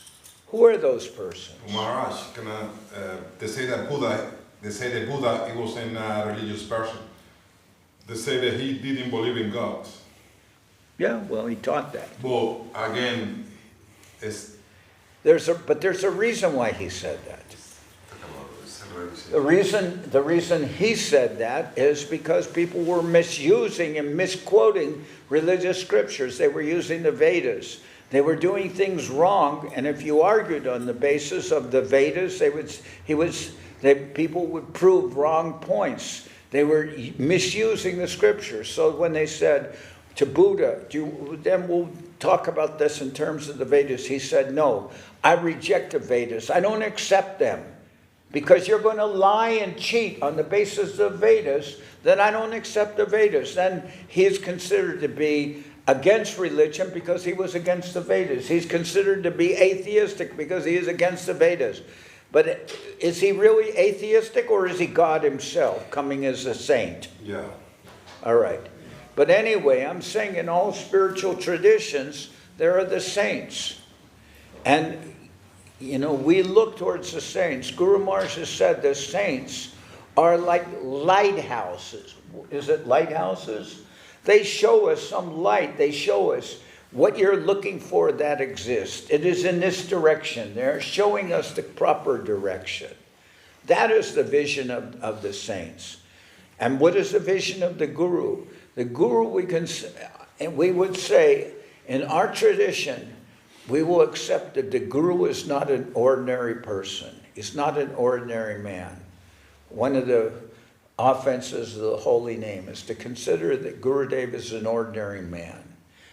Who are those persons?
Maharaj, they say that Buddha, he was a religious person. They say that he didn't believe in God.
Yeah, well, he taught that.
Well, again,
there's a reason why he said that. The reason he said that is because people were misusing and misquoting religious scriptures. They were using the Vedas. They were doing things wrong, and if you argued on the basis of the Vedas, people would prove wrong points. They were misusing the scriptures. So when they said to Buddha, then we'll talk about this in terms of the Vedas, he said, no, I reject the Vedas. I don't accept them. Because you're going to lie and cheat on the basis of Vedas, then I don't accept the Vedas. Then he is considered to be against religion because he was against the Vedas. He's considered to be atheistic because he is against the Vedas. But is he really atheistic, or is he God himself coming as a saint?
Yeah.
All right. But anyway, I'm saying in all spiritual traditions, there are the saints. And we look towards the saints. Guru Maharaj has said the saints are like lighthouses. Is it lighthouses? They show us some light. They show us what you're looking for that exists. It is in this direction. They're showing us the proper direction. That is the vision of the saints. And what is the vision of the Guru? The Guru, we would say, in our tradition, we will accept that the Guru is not an ordinary person. He's not an ordinary man. One of the offenses of the holy name is to consider that Gurudev is an ordinary man.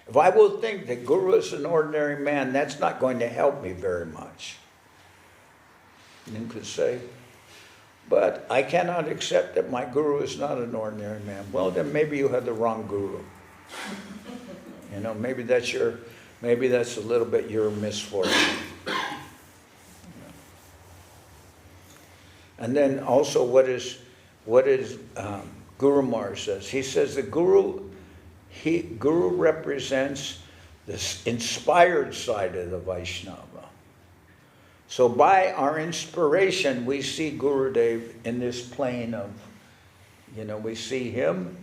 If I will think that Guru is an ordinary man, that's not going to help me very much. You could say, but I cannot accept that my Guru is not an ordinary man. Well, then maybe you have the wrong Guru. You know, maybe that's a little bit your misfortune. And then also what is Guru Maharaj says? He says the Guru represents this inspired side of the Vaishnava. So by our inspiration, we see Gurudev in this plane of, we see him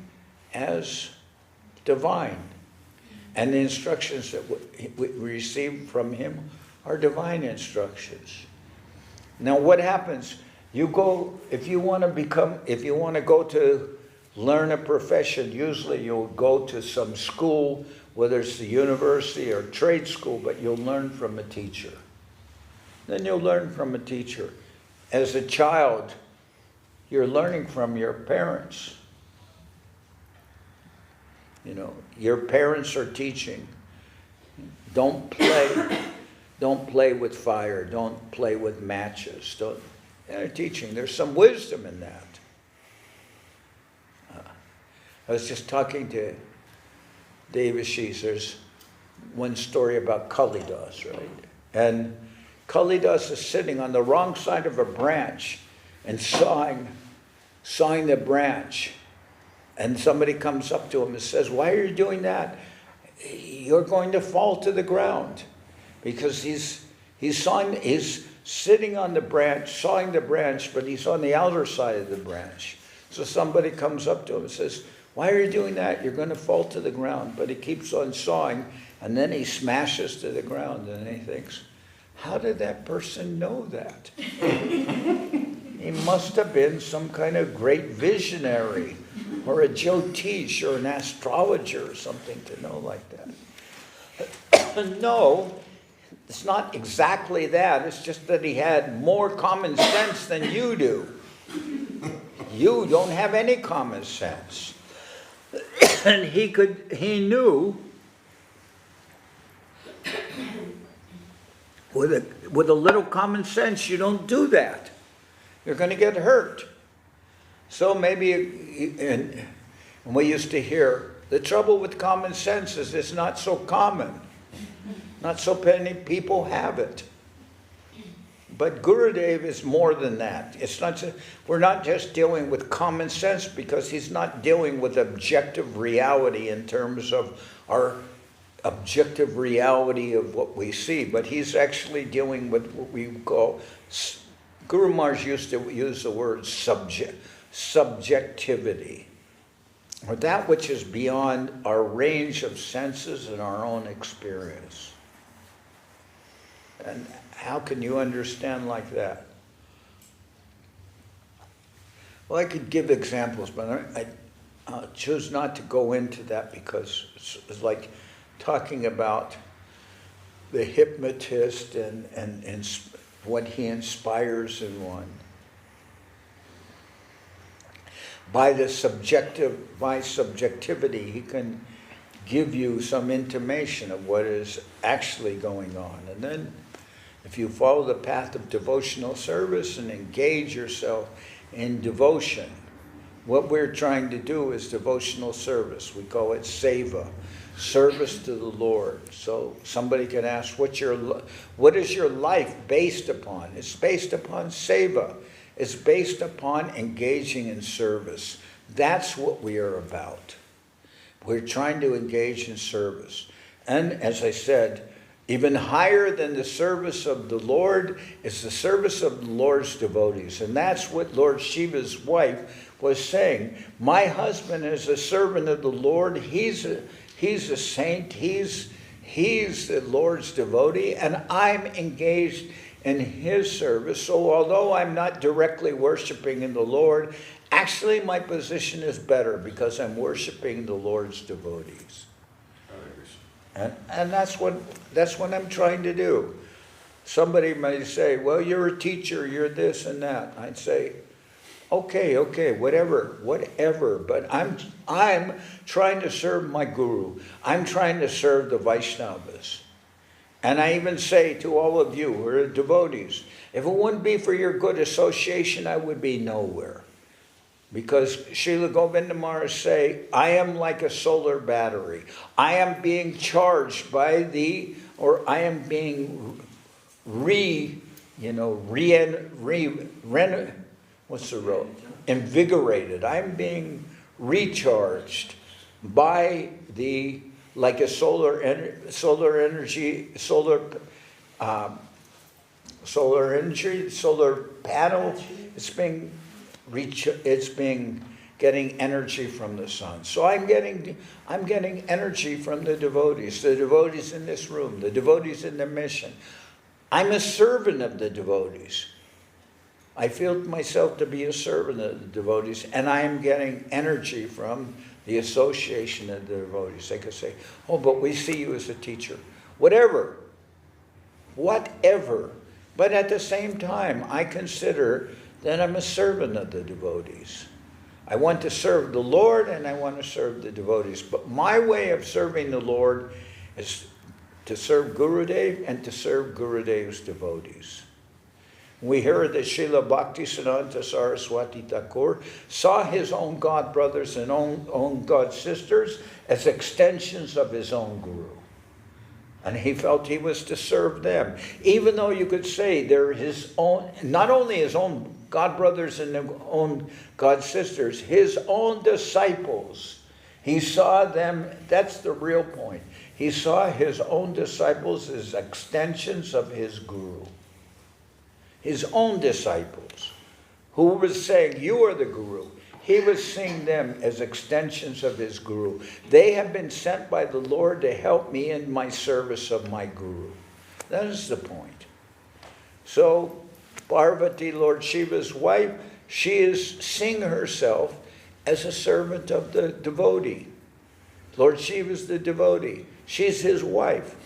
as divine. And the instructions that we receive from him are divine instructions. Now what happens? If you want to go to learn a profession, usually you'll go to some school, whether it's the university or trade school, but you'll learn from a teacher. Then you'll learn from a teacher. As a child, you're learning from your parents. Your parents are teaching. Don't play with fire. Don't play with matches. They're teaching. There's some wisdom in that. I was just talking to Devashis. There's one story about Kalidas, right? And Kalidas is sitting on the wrong side of a branch and sawing the branch. And somebody comes up to him and says, "Why are you doing that? You're going to fall to the ground." Because he's sitting on the branch, sawing the branch, but he's on the outer side of the branch. So somebody comes up to him and says, "Why are you doing that? You're going to fall to the ground." But he keeps on sawing, and then he smashes to the ground, and he thinks, how did that person know that? He must have been some kind of great visionary, or a Jyotish, or an astrologer, or something to know like that. No, it's not exactly that. It's just that he had more common sense than you do. You don't have any common sense. And he knew with a little common sense, you don't do that. You're going to get hurt. So maybe, and we used to hear, the trouble with common sense is it's not so common. Not so many people have it. But Gurudev is more than that. We're not just dealing with common sense, because he's not dealing with objective reality in terms of our objective reality of what we see, but he's actually dealing with what we call, Guru Maharaj used to use the word subjectivity, or that which is beyond our range of senses and our own experience. And how can you understand like that? Well, I could give examples, but I choose not to go into that, because it's like talking about the hypnotist and what he inspires in one. By subjectivity, he can give you some intimation of what is actually going on. And then if you follow the path of devotional service and engage yourself in devotion, what we're trying to do is devotional service. We call it seva, service to the Lord. So somebody can ask, what is your life based upon? It's based upon seva. It's based upon engaging in service. That's what we are about. We're trying to engage in service. And as I said, even higher than the service of the Lord is the service of the Lord's devotees. And that's what Lord Shiva's wife was saying. My husband is a servant of the Lord. He's a saint. He's He's the Lord's devotee, and I'm engaged in His service. So although I'm not directly worshiping in the Lord, actually my position is better because I'm worshiping the Lord's devotees. And that's what I'm trying to do. Somebody may say, well, you're a teacher, you're this and that. I'd say, okay, whatever. But I'm trying to serve my guru. I'm trying to serve the Vaishnavas. And I even say to all of you who are devotees, if it wouldn't be for your good association, I would be nowhere. Because Srila Govinda Maharaj say, I am like a solar battery. I am being charged by I am being invigorated. I'm being recharged by like a solar panel. It's being getting energy from the sun. So I'm getting energy from the devotees in this room, the devotees in the mission. I'm a servant of the devotees. I feel myself to be a servant of the devotees, and I am getting energy from the association of the devotees. They could say, oh, but we see you as a teacher. Whatever. But at the same time, I consider that I'm a servant of the devotees. I want to serve the Lord and I want to serve the devotees. But my way of serving the Lord is to serve Gurudev and to serve Gurudev's devotees. We heard that Srila Bhaktisiddhanta Saraswati Thakur saw his own god brothers and own god sisters as extensions of his own Guru. And he felt he was to serve them. Even though you could say they're his own, not only his own god brothers and own god sisters, his own disciples. He saw them, that's the real point. He saw his own disciples as extensions of his Guru. His own disciples, who was saying, you are the Guru. He was seeing them as extensions of his Guru. They have been sent by the Lord to help me in my service of my Guru. That is the point. So, Parvati, Lord Shiva's wife, she is seeing herself as a servant of the devotee. Lord Shiva's the devotee. She's his wife.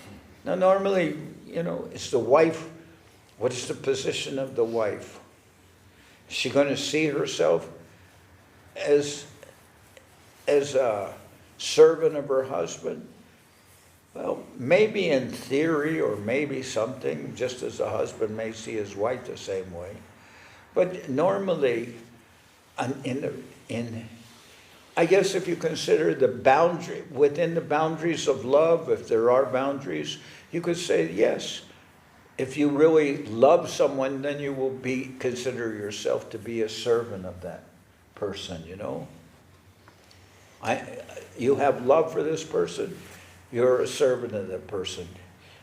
Now, normally, it's the wife. What is the position of the wife? Is she going to see herself as a servant of her husband? Well, maybe in theory, or maybe something, just as a husband may see his wife the same way. But normally, I guess if you consider the boundary, within the boundaries of love, if there are boundaries, you could say yes. If you really love someone, then you will consider yourself to be a servant of that person, You have love for this person, you're a servant of that person.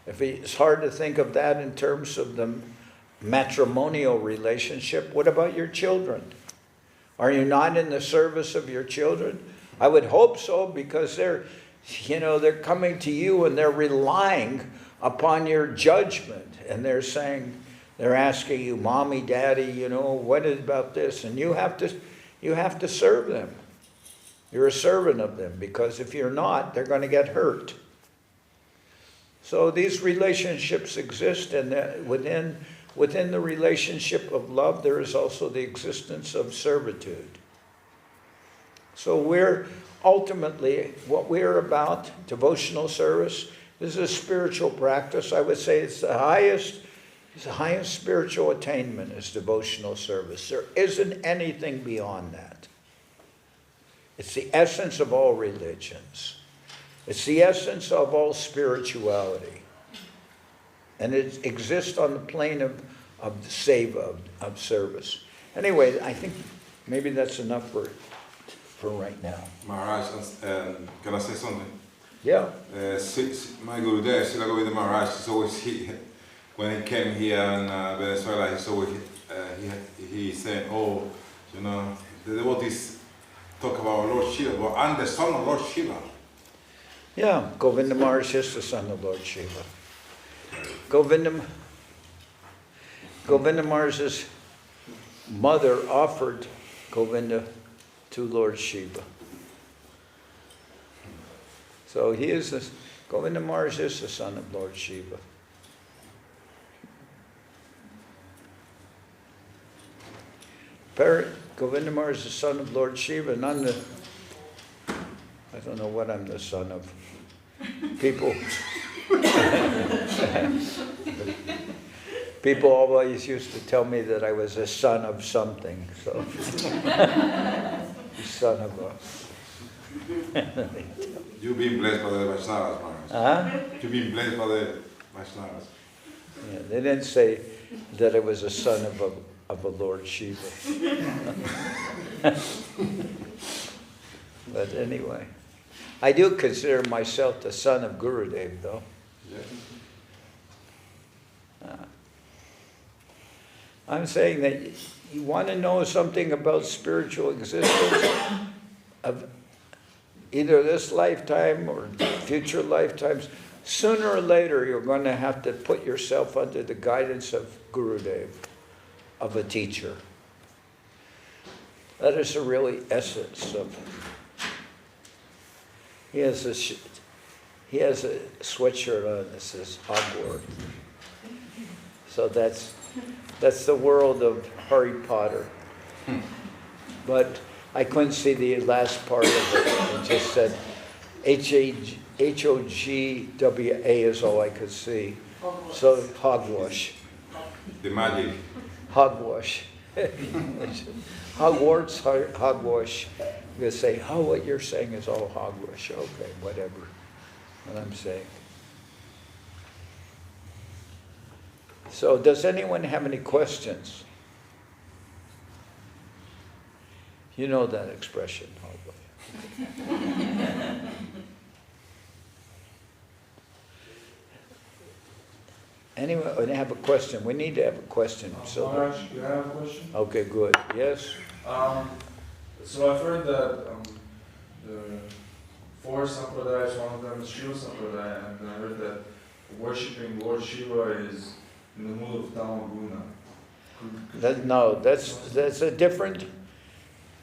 It's hard to think of that in terms of the matrimonial relationship. What about your children? Are you not in the service of your children? I would hope so, because they're coming to you and they're relying upon your judgment. And they're asking you, Mommy, Daddy, what about this? And you have to serve them. You're a servant of them, because if you're not, they're going to get hurt. So these relationships exist, and within the relationship of love, there is also the existence of servitude. So ultimately, what we're about, devotional service, this is a spiritual practice. I would say it's the highest spiritual attainment is devotional service. There isn't anything beyond that. It's the essence of all religions. It's the essence of all spirituality. And it exists on the plane of seva, of service. Anyway, I think maybe that's enough for right now.
Maharaj, can I say something?
Yeah.
My Guru there, Srila Govinda Maharaj, is always when he came here in Venezuela, he's always he's saying, the devotees talk about Lord Shiva, but I'm the son of Lord Shiva.
Yeah, Govinda Maharaj is the son of Lord Shiva. Govinda Maharaj's mother offered Govinda to Lord Shiva. So Govinda Maharaj is the son of Lord Shiva. Govinda Maharaj is the son of Lord Shiva, and I don't know what I'm the son of. People always used to tell me that I was a son of something, so. Son of a.
You've been blessed by the Vaishnavas, Maharaj.
Huh?
You've been blessed by the Vaishnavas.
Yeah, they didn't say that I was a son of a Lord Shiva. But anyway, I do consider myself the son of Gurudev, though.
Yeah.
I'm saying that you want to know something about spiritual existence of either this lifetime or future lifetimes, sooner or later you're going to have to put yourself under the guidance of Gurudev, of a teacher. That is the really essence of. He has a sweatshirt on that says Hogwarts. So that's the world of Harry Potter. But I couldn't see the last part of it. It just said Hogwa is all I could see. So hogwash.
The magic.
Hogwash. Hogwarts, hogwash. I'm going to say, what you're saying is all hogwash. Okay, whatever. What I'm saying. So does anyone have any questions? You know that expression, Anyone have a question? We need to have a question.
Maharaj, you have a question?
Okay, good. Yes?
So I've heard that the four sampradayas, one of them is Shiva Sampradaya, and I heard that worshipping Lord Shiva is in the mood of Tamaguna.
That's a different.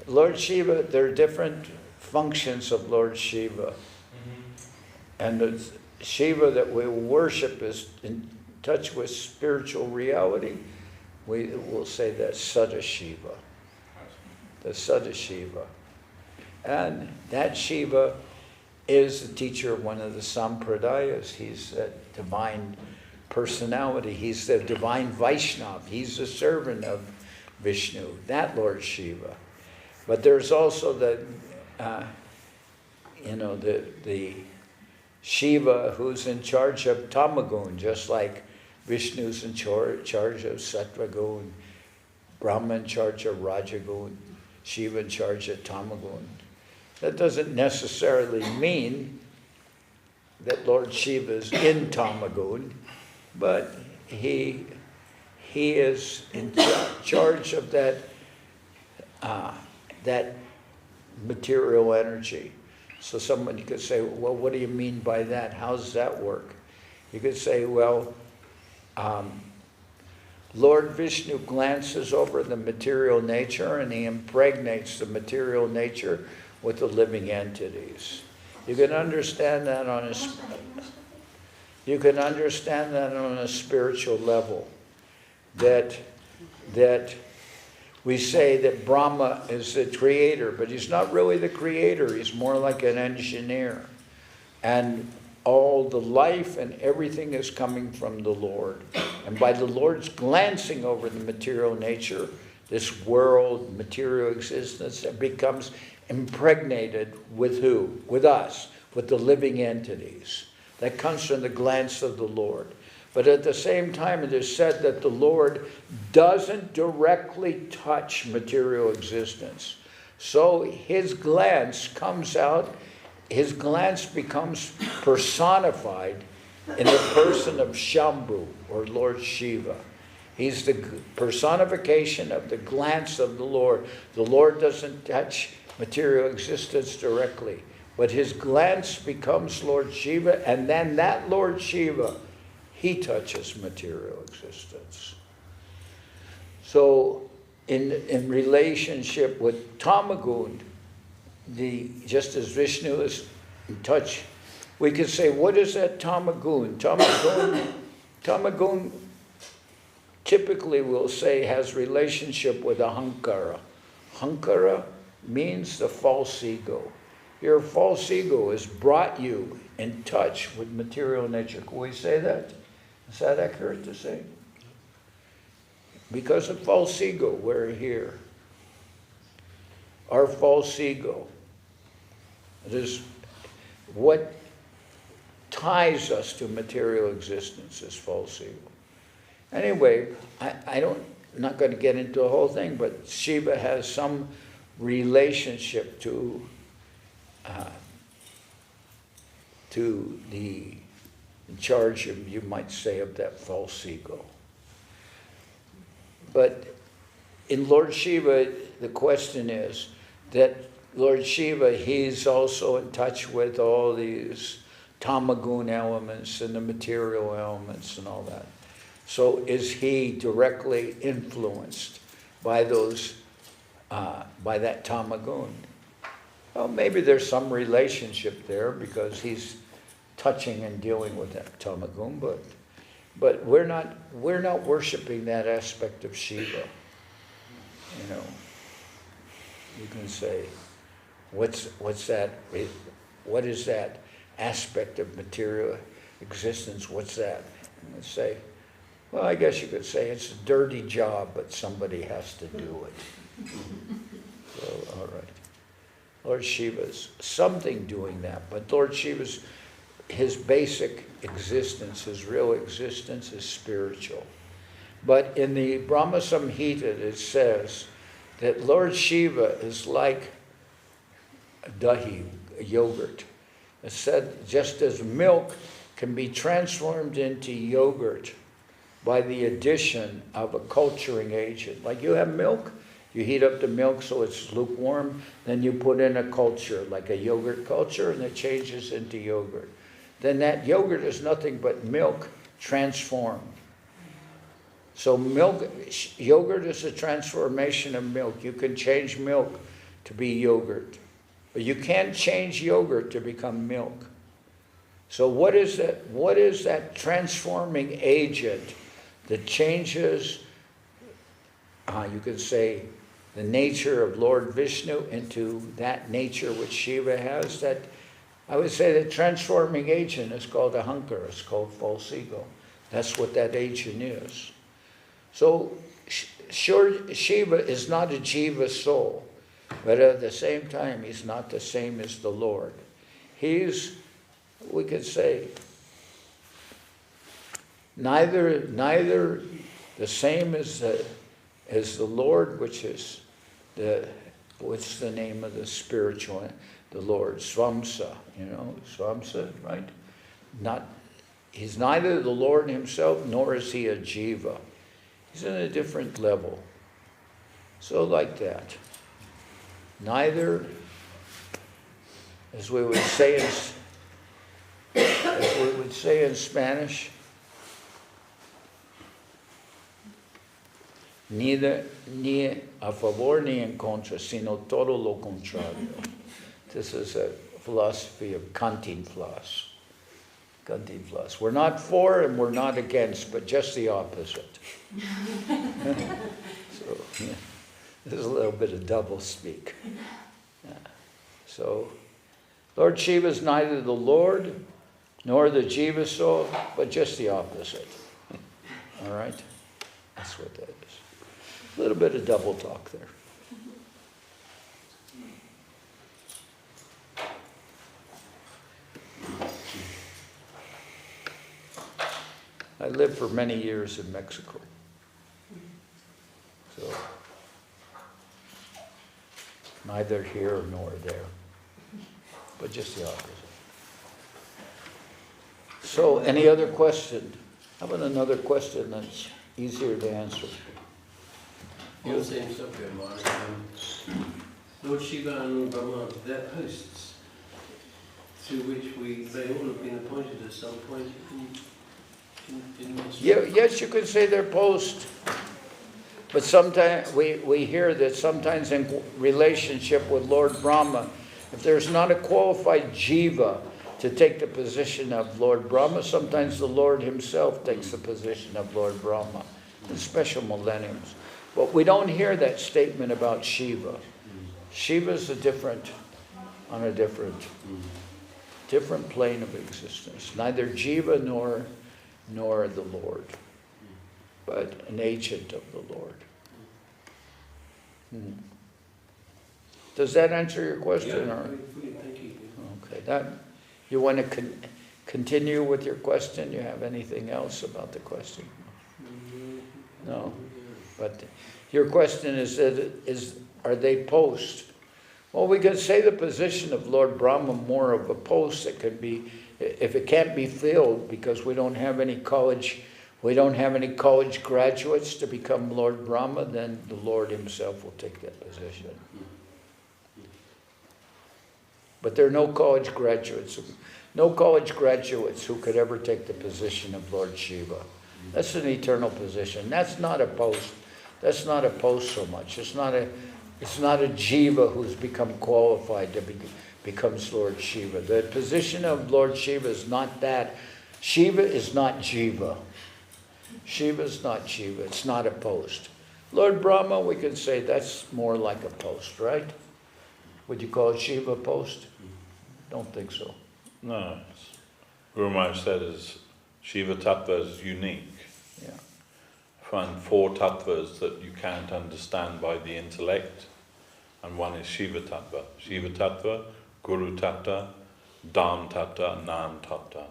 Lord Shiva, there are different functions of Lord Shiva. Mm-hmm. And the Shiva that we worship is in touch with spiritual reality. We will say that Sada Shiva. The Sada Shiva. And that Shiva is the teacher of one of the Sampradayas. He's a divine personality. He's the divine Vaishnava. He's the servant of Vishnu, that Lord Shiva. But there's also the Shiva who's in charge of Tamagun, just like Vishnu's in charge of Sattvagun, Brahma in charge of Rajagun, Shiva in charge of Tamagun. That doesn't necessarily mean that Lord Shiva is in Tamagun, but he is in charge of that material energy. So somebody could say, well, what do you mean by that? How does that work? You could say, well, Lord Vishnu glances over the material nature and he impregnates the material nature with the living entities. You can understand that on a spiritual level. That we say that Brahma is the creator, but he's not really the creator. He's more like an engineer. And all the life and everything is coming from the Lord. And by the Lord's glancing over the material nature, this world, material existence, it becomes impregnated with who? With us, with the living entities. That comes from the glance of the Lord. But at the same time, it is said that the Lord doesn't directly touch material existence. So his glance comes out, his glance becomes personified in the person of Shambhu, or Lord Shiva. He's the personification of the glance of the Lord. The Lord doesn't touch material existence directly, But his glance becomes Lord Shiva, and then that Lord Shiva, he touches material existence. So in relationship with Tamagun, just as Vishnu is in touch, we could say, what is that Tamagun? Tamagun typically we'll say has relationship with Ahankara. Ahankara means the false ego. Your false ego has brought you in touch with material nature. Can we say that? Is that accurate to say? Because of false ego, we're here. Our false ego. It is what ties us to material existence, is false ego. Anyway, I'm not going to get into the whole thing, but Shiva has some relationship to the in charge of, you might say, of that false ego. But in Lord Shiva, the question is that Lord Shiva, he's also in touch with all these tamagun elements and the material elements and all that. So is he directly influenced by those, by that tamagun? Well, maybe there's some relationship there because he's touching and dealing with that tamagun, but we're not worshiping that aspect of Shiva. You know, you can say, what's that? What is that aspect of material existence? What's that? And let's say, well, I guess you could say it's a dirty job, but somebody has to do it. So, all right. Lord Shiva's something doing that, but Lord Shiva's, his basic existence, his real existence is spiritual. But in the Brahma Samhita, it says that Lord Shiva is like dahi, yogurt. It said just as milk can be transformed into yogurt by the addition of a culturing agent. Like you have milk, you heat up the milk so it's lukewarm, then you put in a culture, like a yogurt culture, and it changes into yogurt. Then that yogurt is nothing but milk transformed. So yogurt is a transformation of milk. You can change milk to be yogurt, but you can't change yogurt to become milk. So what is that? What is that transforming agent that changes, you could say, the nature of Lord Vishnu into that nature which Shiva has? That I would say the transforming agent is called ahankara, it's called false ego. That's what that agent is. So sure, Shiva is not a jiva soul, but at the same time, he's not the same as the Lord. He's, we could say, neither the same as the Lord, which is what's the name of the spiritual, the Lord, Swamsa, Swamsa, right? He's neither the Lord himself, nor is he a jiva. He's in a different level. So like that. Neither, as we would say in Spanish, neither ni a favor ni en contra, sino todo lo contrario. This is a philosophy of Cantinflas. Cantinflas. We're not for and we're not against, but just the opposite. So, yeah, there's a little bit of double speak. Yeah. So, Lord Shiva is neither the Lord nor the jiva soul, but just the opposite. All right? That's what that is. A little bit of double talk there. I lived for many years in Mexico. So, neither here nor there, but just the opposite. So, any other question? How about another question that's easier to answer?
On the same subject, Maharaj. Lord Shiva and Brahma, they're hosts. through which they all have been appointed at some point in this.
Yeah, yes, you could say they're post. But sometimes we hear that sometimes in relationship with Lord Brahma, if there's not a qualified jiva to take the position of Lord Brahma, sometimes the Lord himself takes the position of Lord Brahma in special millenniums. But we don't hear that statement about Shiva. Shiva's on a different plane of existence. Neither jiva nor the Lord, but an agent of the Lord. Does that answer your question?
Yeah,
or?
thank you.
Okay, you want to continue with your question? You have anything else about the question? No, but your question is are they post? Well, we can say the position of Lord Brahma more of a post that could be, if it can't be filled because we don't have any college graduates to become Lord Brahma, then the Lord himself will take that position. But there are no college graduates who could ever take the position of Lord Shiva. That's an eternal position. That's not a post. That's not a post so much. It's not a jiva who's become qualified to becomes Lord Shiva. The position of Lord Shiva is not that. Shiva is not jiva. Shiva is not jiva. It's not a post. Lord Brahma, we can say that's more like a post, right? Would you call Shiva a post? Don't think so.
No, Guru Maharaj said Shiva Tattva is unique.
Yeah.
Find 4 tattvas that you can't understand by the intellect, and one is Shiva Tattva. Shiva Tattva, Guru Tattva, Dham Tattva, and Nam Tattva.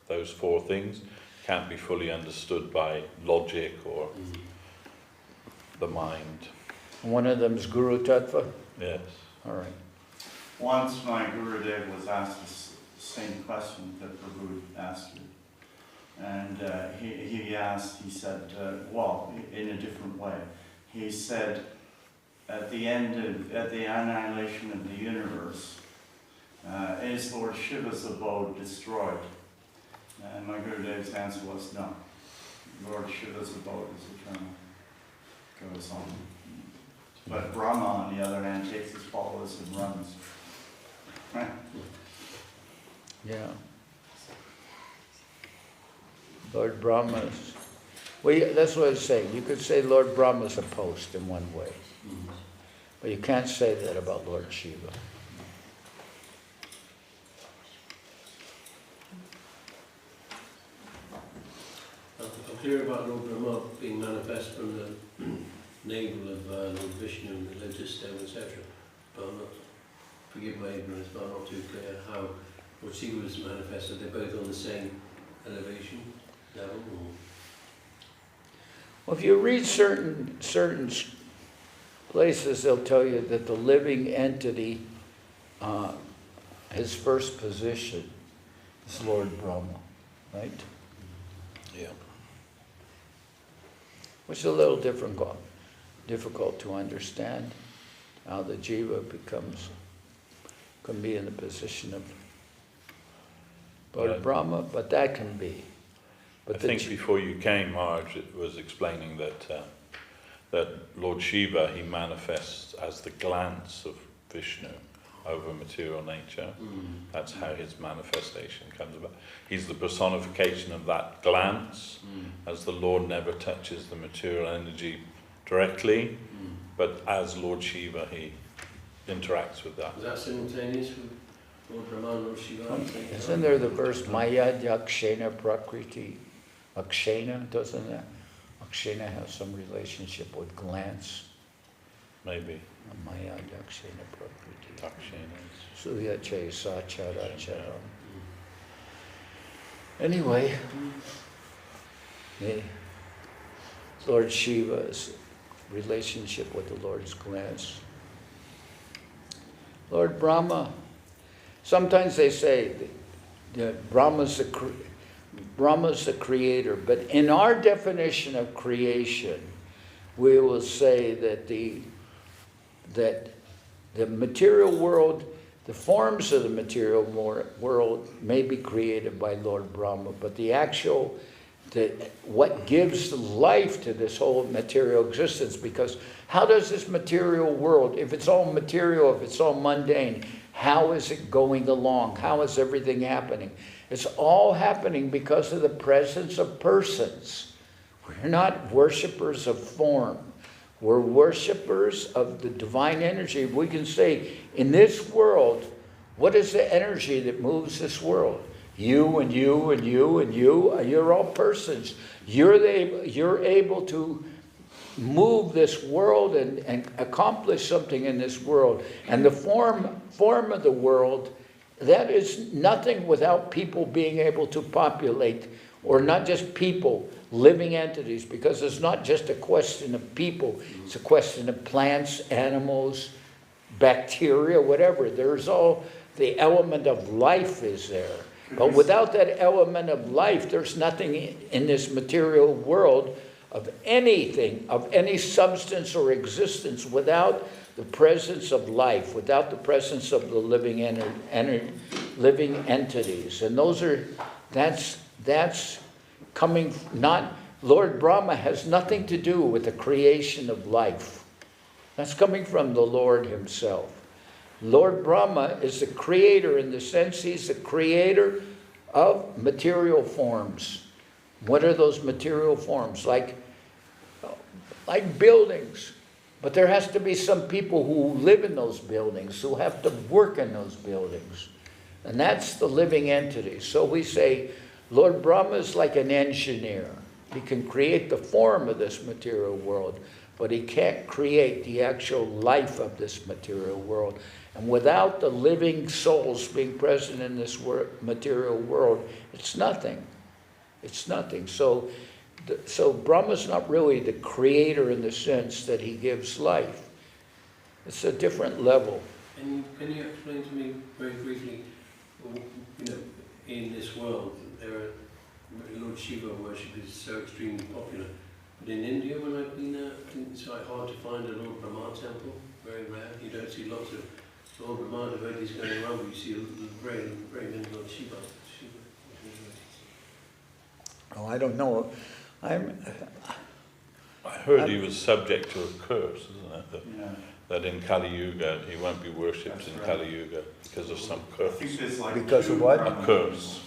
Those 4 things can't be fully understood by logic or the mind.
One of them is Guru Tattva?
Yes.
All right.
Once my Gurudev was asked the same question that Prabhu asked you. And he said, well, in a different way. He said, at the annihilation of the universe, is Lord Shiva's abode destroyed? And my Gurudev's answer was no. Lord Shiva's abode is eternal. Goes on. But Brahma, on the other hand, takes his followers and runs. Right?
Yeah. Lord Brahma's. Well, that's what I was saying. You could say Lord Brahma's a post in one way. But you can't say that about Lord Shiva.
I'm clear about Lord Brahma being manifest from the navel of Lord Vishnu and the lotus stone, etc. But I'm not, forgive my ignorance, but I'm not too clear how Lord Shiva was manifested. They're both on the same elevation level? Or?
Well, if you read certain places, they'll tell you that the living entity, his first position is Lord Brahma, right?
Yeah.
Which is a little difficult to understand how the jiva can be in the position of Lord Brahma, but that can be. But
I think before you came, Maharaj was explaining that Lord Shiva, he manifests as the glance of Vishnu over material nature. That's how his manifestation comes about. He's the personification of that glance, as the Lord never touches the material energy directly, but as Lord Shiva, he interacts with that.
Is that simultaneous with Lord Brahma and Lord Shiva?
Isn't there the verse Maya Yakshena Prakriti? Akshena, doesn't that? Akshena has some relationship with glance.
Maybe.
Maya Yakshena Prakriti.
Akshena.
Suya Che Sachara Chara. Anyway, Lord Shiva's relationship with the Lord's glance. Lord Brahma, sometimes they say that Brahma's the creator, but in our definition of creation, we will say that the material world The forms of the material world may be created by Lord Brahma, but what gives life to this whole material existence, because how does this material world, if it's all material, if it's all mundane, how is it going along? How is everything happening? It's all happening because of the presence of persons. We're not worshipers of form. We're worshipers of the divine energy. We can say, in this world, what is the energy that moves this world? You and you and you and you. You're all persons. You're able to move this world and accomplish something in this world. And the form of the world, that is nothing without people being able to populate, or not just people, living entities, because it's not just a question of people, it's a question of plants, animals, bacteria, whatever. There's all the element of life is there. But without that element of life, there's nothing in this material world of anything, of any substance or existence, without the presence of life, without the presence of the living living entities. And that's coming, not, Lord Brahma has nothing to do with the creation of life. That's coming from the Lord himself. Lord Brahma is the creator in the sense he's the creator of material forms. What are those material forms? Like buildings. But there has to be some people who live in those buildings, who have to work in those buildings. And that's the living entity. So we say, Lord Brahma is like an engineer. He can create the form of this material world, but he can't create the actual life of this material world. And without the living souls being present in this material world, it's nothing. It's nothing. So Brahma's not really the creator in the sense that he gives life. It's a different level.
And can you explain to me very briefly, in this world, Lord Shiva worship is so extremely popular. But in India, when I've been there, it's quite hard to find a Lord Brahma temple. Very rare. You don't see lots of Lord Brahma devotees going around, but you see very many Lord Shiva.
Oh, I don't know.
I heard he was subject to a curse, isn't it? That in Kali Yuga, he won't be worshipped in Kali Yuga because of some curse.
Because of what?
A curse.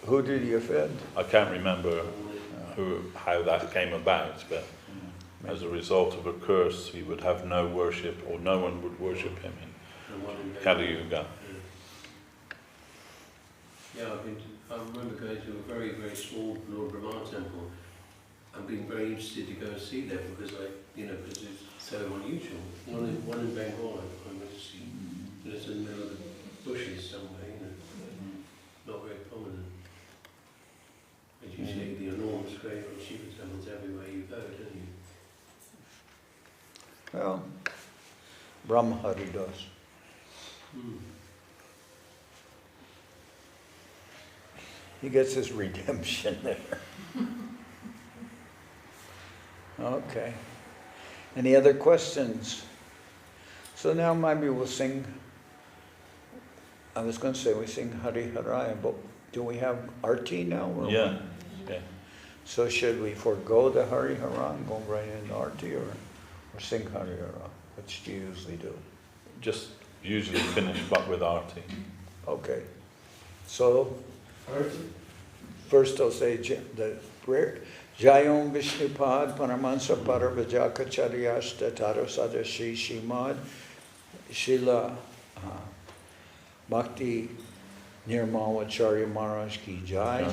Who did he offend?
I can't remember how that came about, but as a result of a curse, he would have no worship, or no one would worship him in Kali Yuga.
Yeah, I remember going to a very, very small Lord Brahma temple and being very interested to go and see that because because it's so unusual. One in Bengal I went to see, but it's in the middle of the bushes somewhere, not very prominent. As you see, the enormous great Lord Shiva temples everywhere you go, don't you?
Well, Brahmahari does. He gets his redemption there. Okay. Any other questions? So now maybe we'll sing. I was going to say we sing Hari Haraya, but do we have Arti now? Or
Yeah.
So should we forego the Hari Hara and go right into Arti, or sing Hari Hara? Which do you usually do?
Just usually finish but with Arti.
Okay. So first I'll say the prayer. Jayom Vishnupad Paramansa Paravajakacharyash Tatara Sadashi Shimad Srila Bhakti Nirmalacharya Maharaj ki Jai.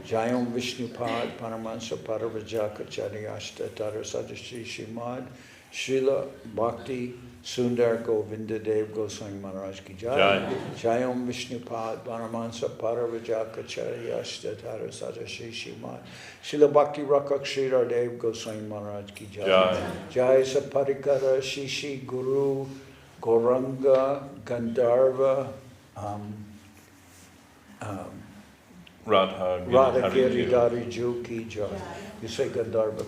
Jayom Vishnupad Paramansa Paravajakacharyash Tatara Sadashi Shimad Srila Bhakti Sundar Govinda Dev Goswami Maharaj ki Jai. Jayom Vishnupad Paramansa Paravajakacharya Tatara Sadashi Shimad Srila Bhakti Rakak Sridhar Dev Goswami Maharaj ki Jai. Jai Saparikara Shishi Guru Gauranga Gandharva Radha Giridhari Ju ki Jai. You say Gandharva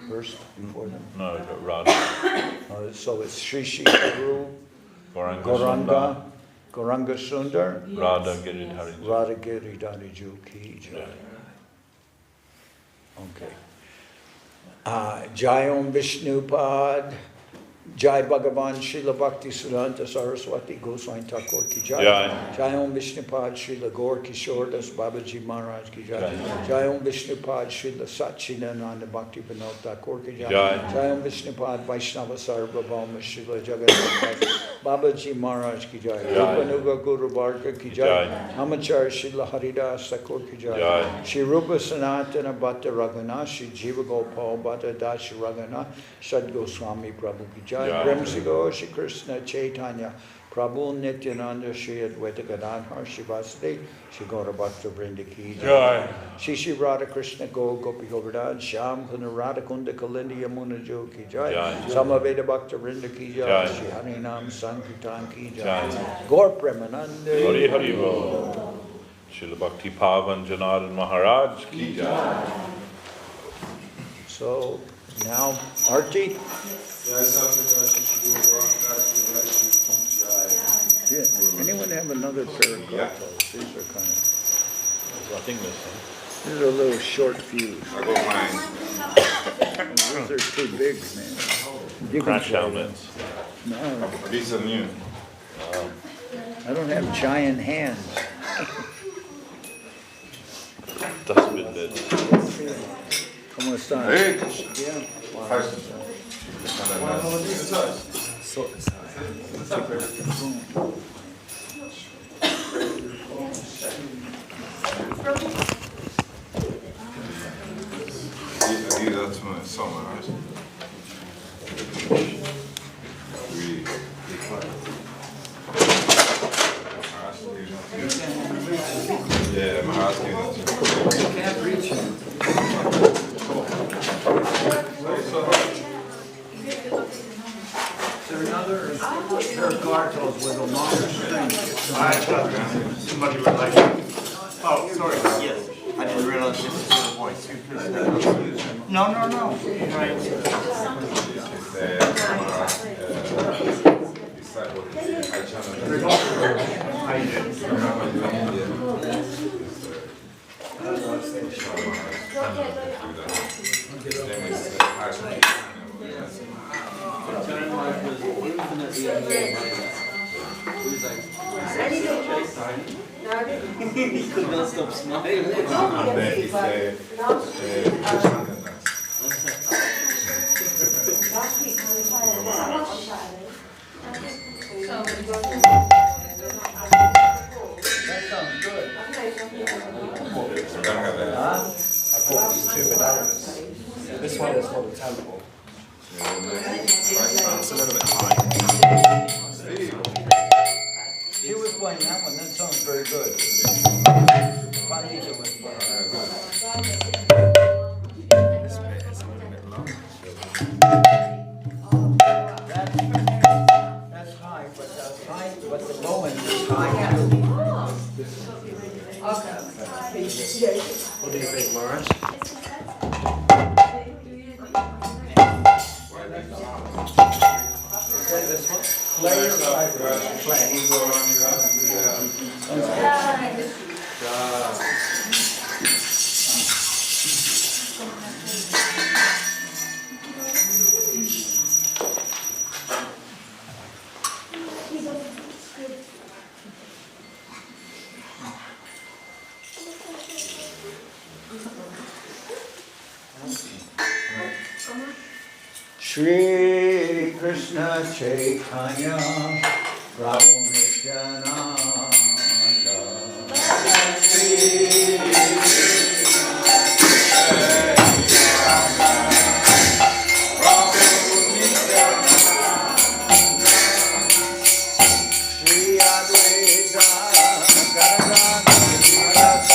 first before them?
No, but Radha.
So it's Shri Shri Guru Gauranga, Gauranga Sundar,
Radha Giridhari.
Radha Giridhari Ju Ki Jai. Okay. Jai Om Vishnupad, Jai Bhagavan Srila Bhakti Siddhanta Saraswati Goswami Thakur Ki Jai. Jai Om Vishnupad Srila Gaur Kishore Das Babaji Maharaj Ki Jai. Jai Om Vishnupad Srila Satchidananda Bhakti Vinod Thakur Ki Jai. Jai Om Vishnupad Vaishnava Sarvabhauma Srila Jagannath Babaji Maharaj Ki Jai. Rupanuga Guru Varga Ki Jai. Namachar Srila Haridas Thakur Ki Jai. Shri Rupa Sanatana Bhatta Raghunath Shri Jiva Gopal Bhatta Das Raghunath Sad Goswami Prabhu Ki Jai. Brahmasigo Shri Krishna Chaitanya Prabhu Nityananda Shri Advaita Gadadhar Shri Vasudeva Shri Gaura Bhakta Vrinda Ki Jai. Shri Radha Krishna Go Gopi Govardhan Shyam Kunda Radha Kunda Kalindi Yamuna Jo Ki Jai. Samaveda Bhakta Vrinda Ki Jai. Shri Harinam Sankirtan Ki Jai. Gaur Premanande
Hari Hari Bol. Srila Bhakti Pavan Janardan Maharaj Ki Jai.
So now Arti. Yeah. Anyone have another pair of gartels? These are kind of.
I think this
These are a little short fuse.
I got mine.
These are too big, man. You can
crash
try
helmets.
them. No,
These are new.
I don't have giant hands.
Das wird det.
¿Cómo están?
Hey.
Yeah.
I give that to my son, right? Yeah, Maharaj gave that to me.
You can't reach him. Is there another pair of gartels with a longer string?
Somebody would like. Oh, sorry. Yes. I didn't realize this was your voice. No. He could not stop smiling.
That sounds good.
I bought these two bananas. This one is for the temple. It's a little bit high.
She was playing that one. That sounds very good. Juanita was playing that one.
This bit is a little bit low.
That's high, but the low end is high too.
What do you think, Maharaj? This one?
Play your side. Shri Krishna Chaitanya Prabhu Nityananda Shri Advaita Gadadhara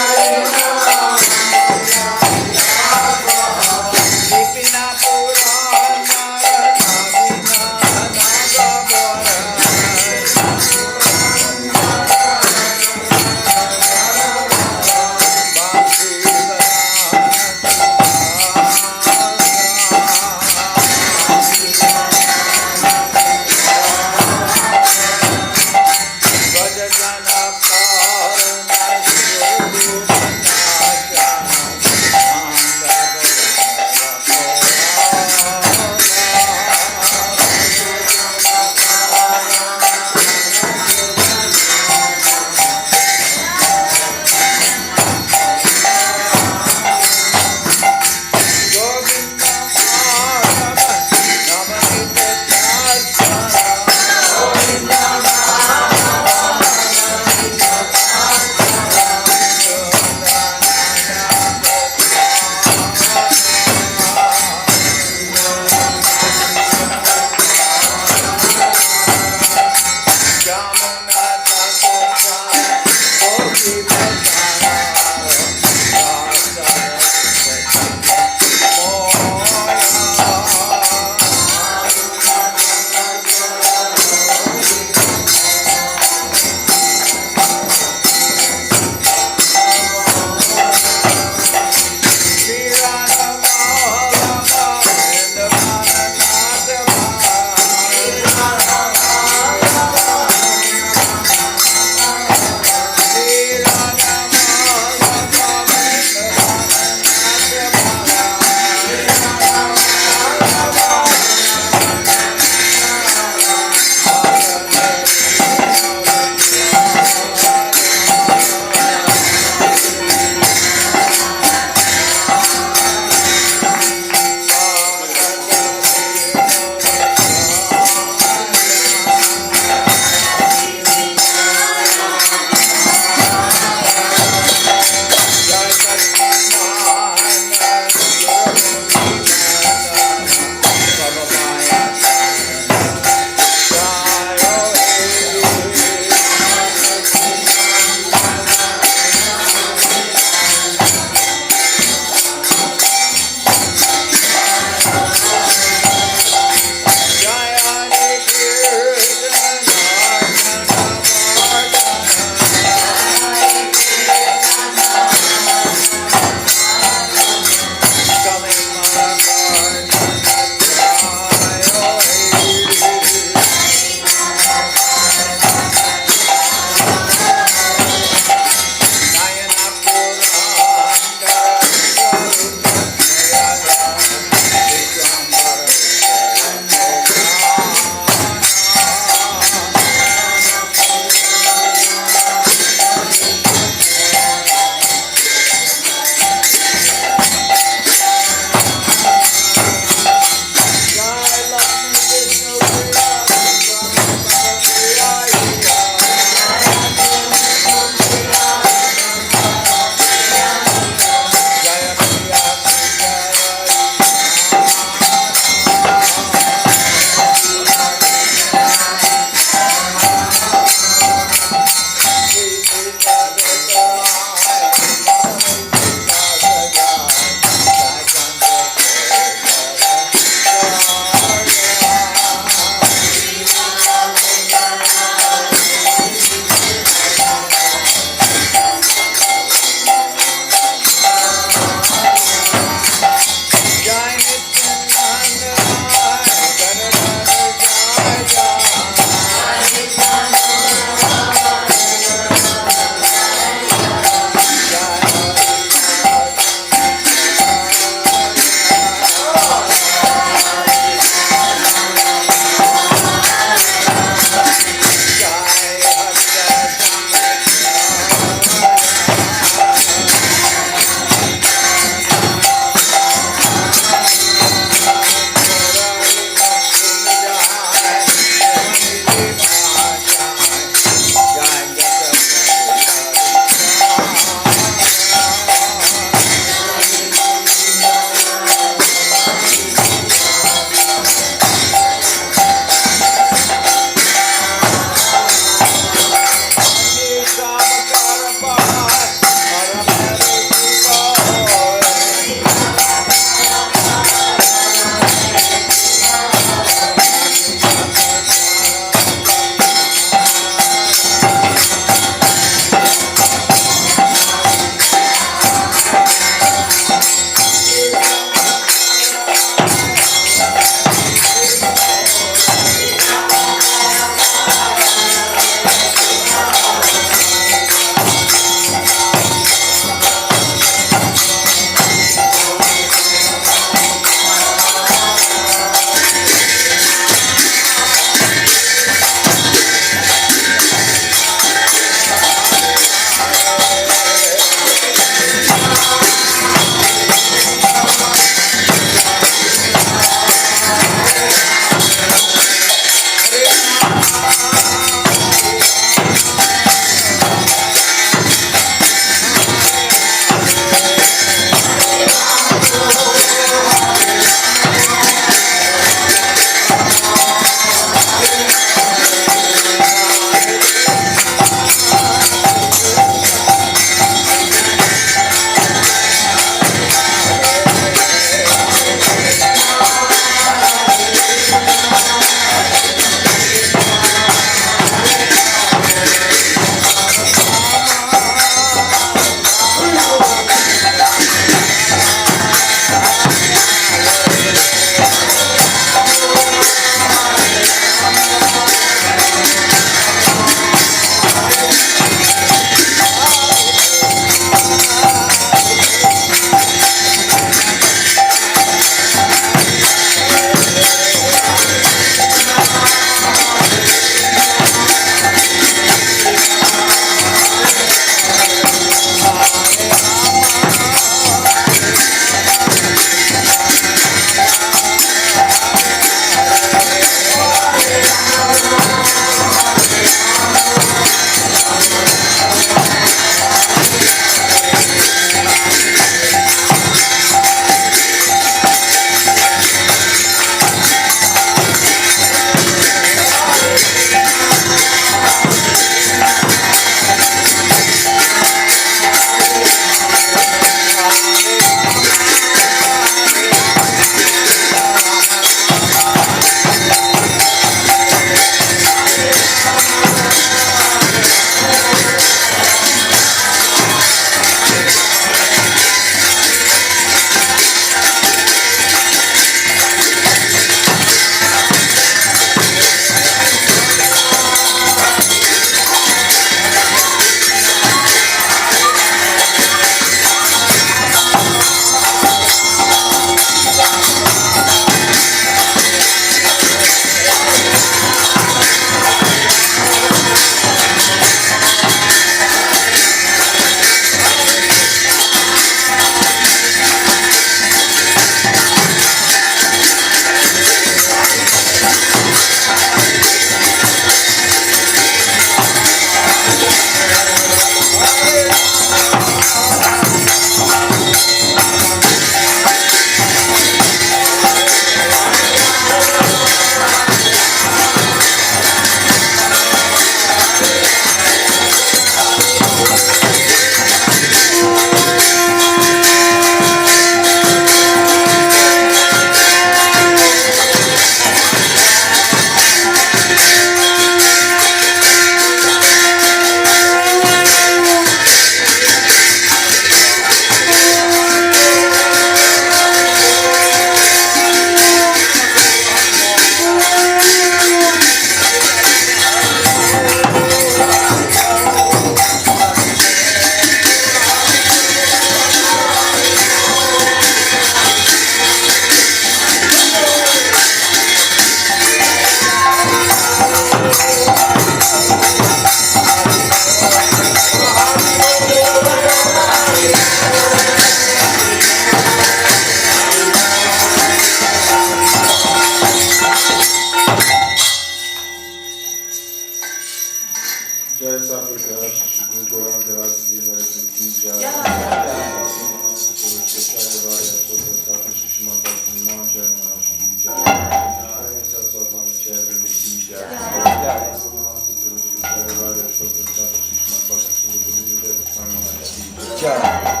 job.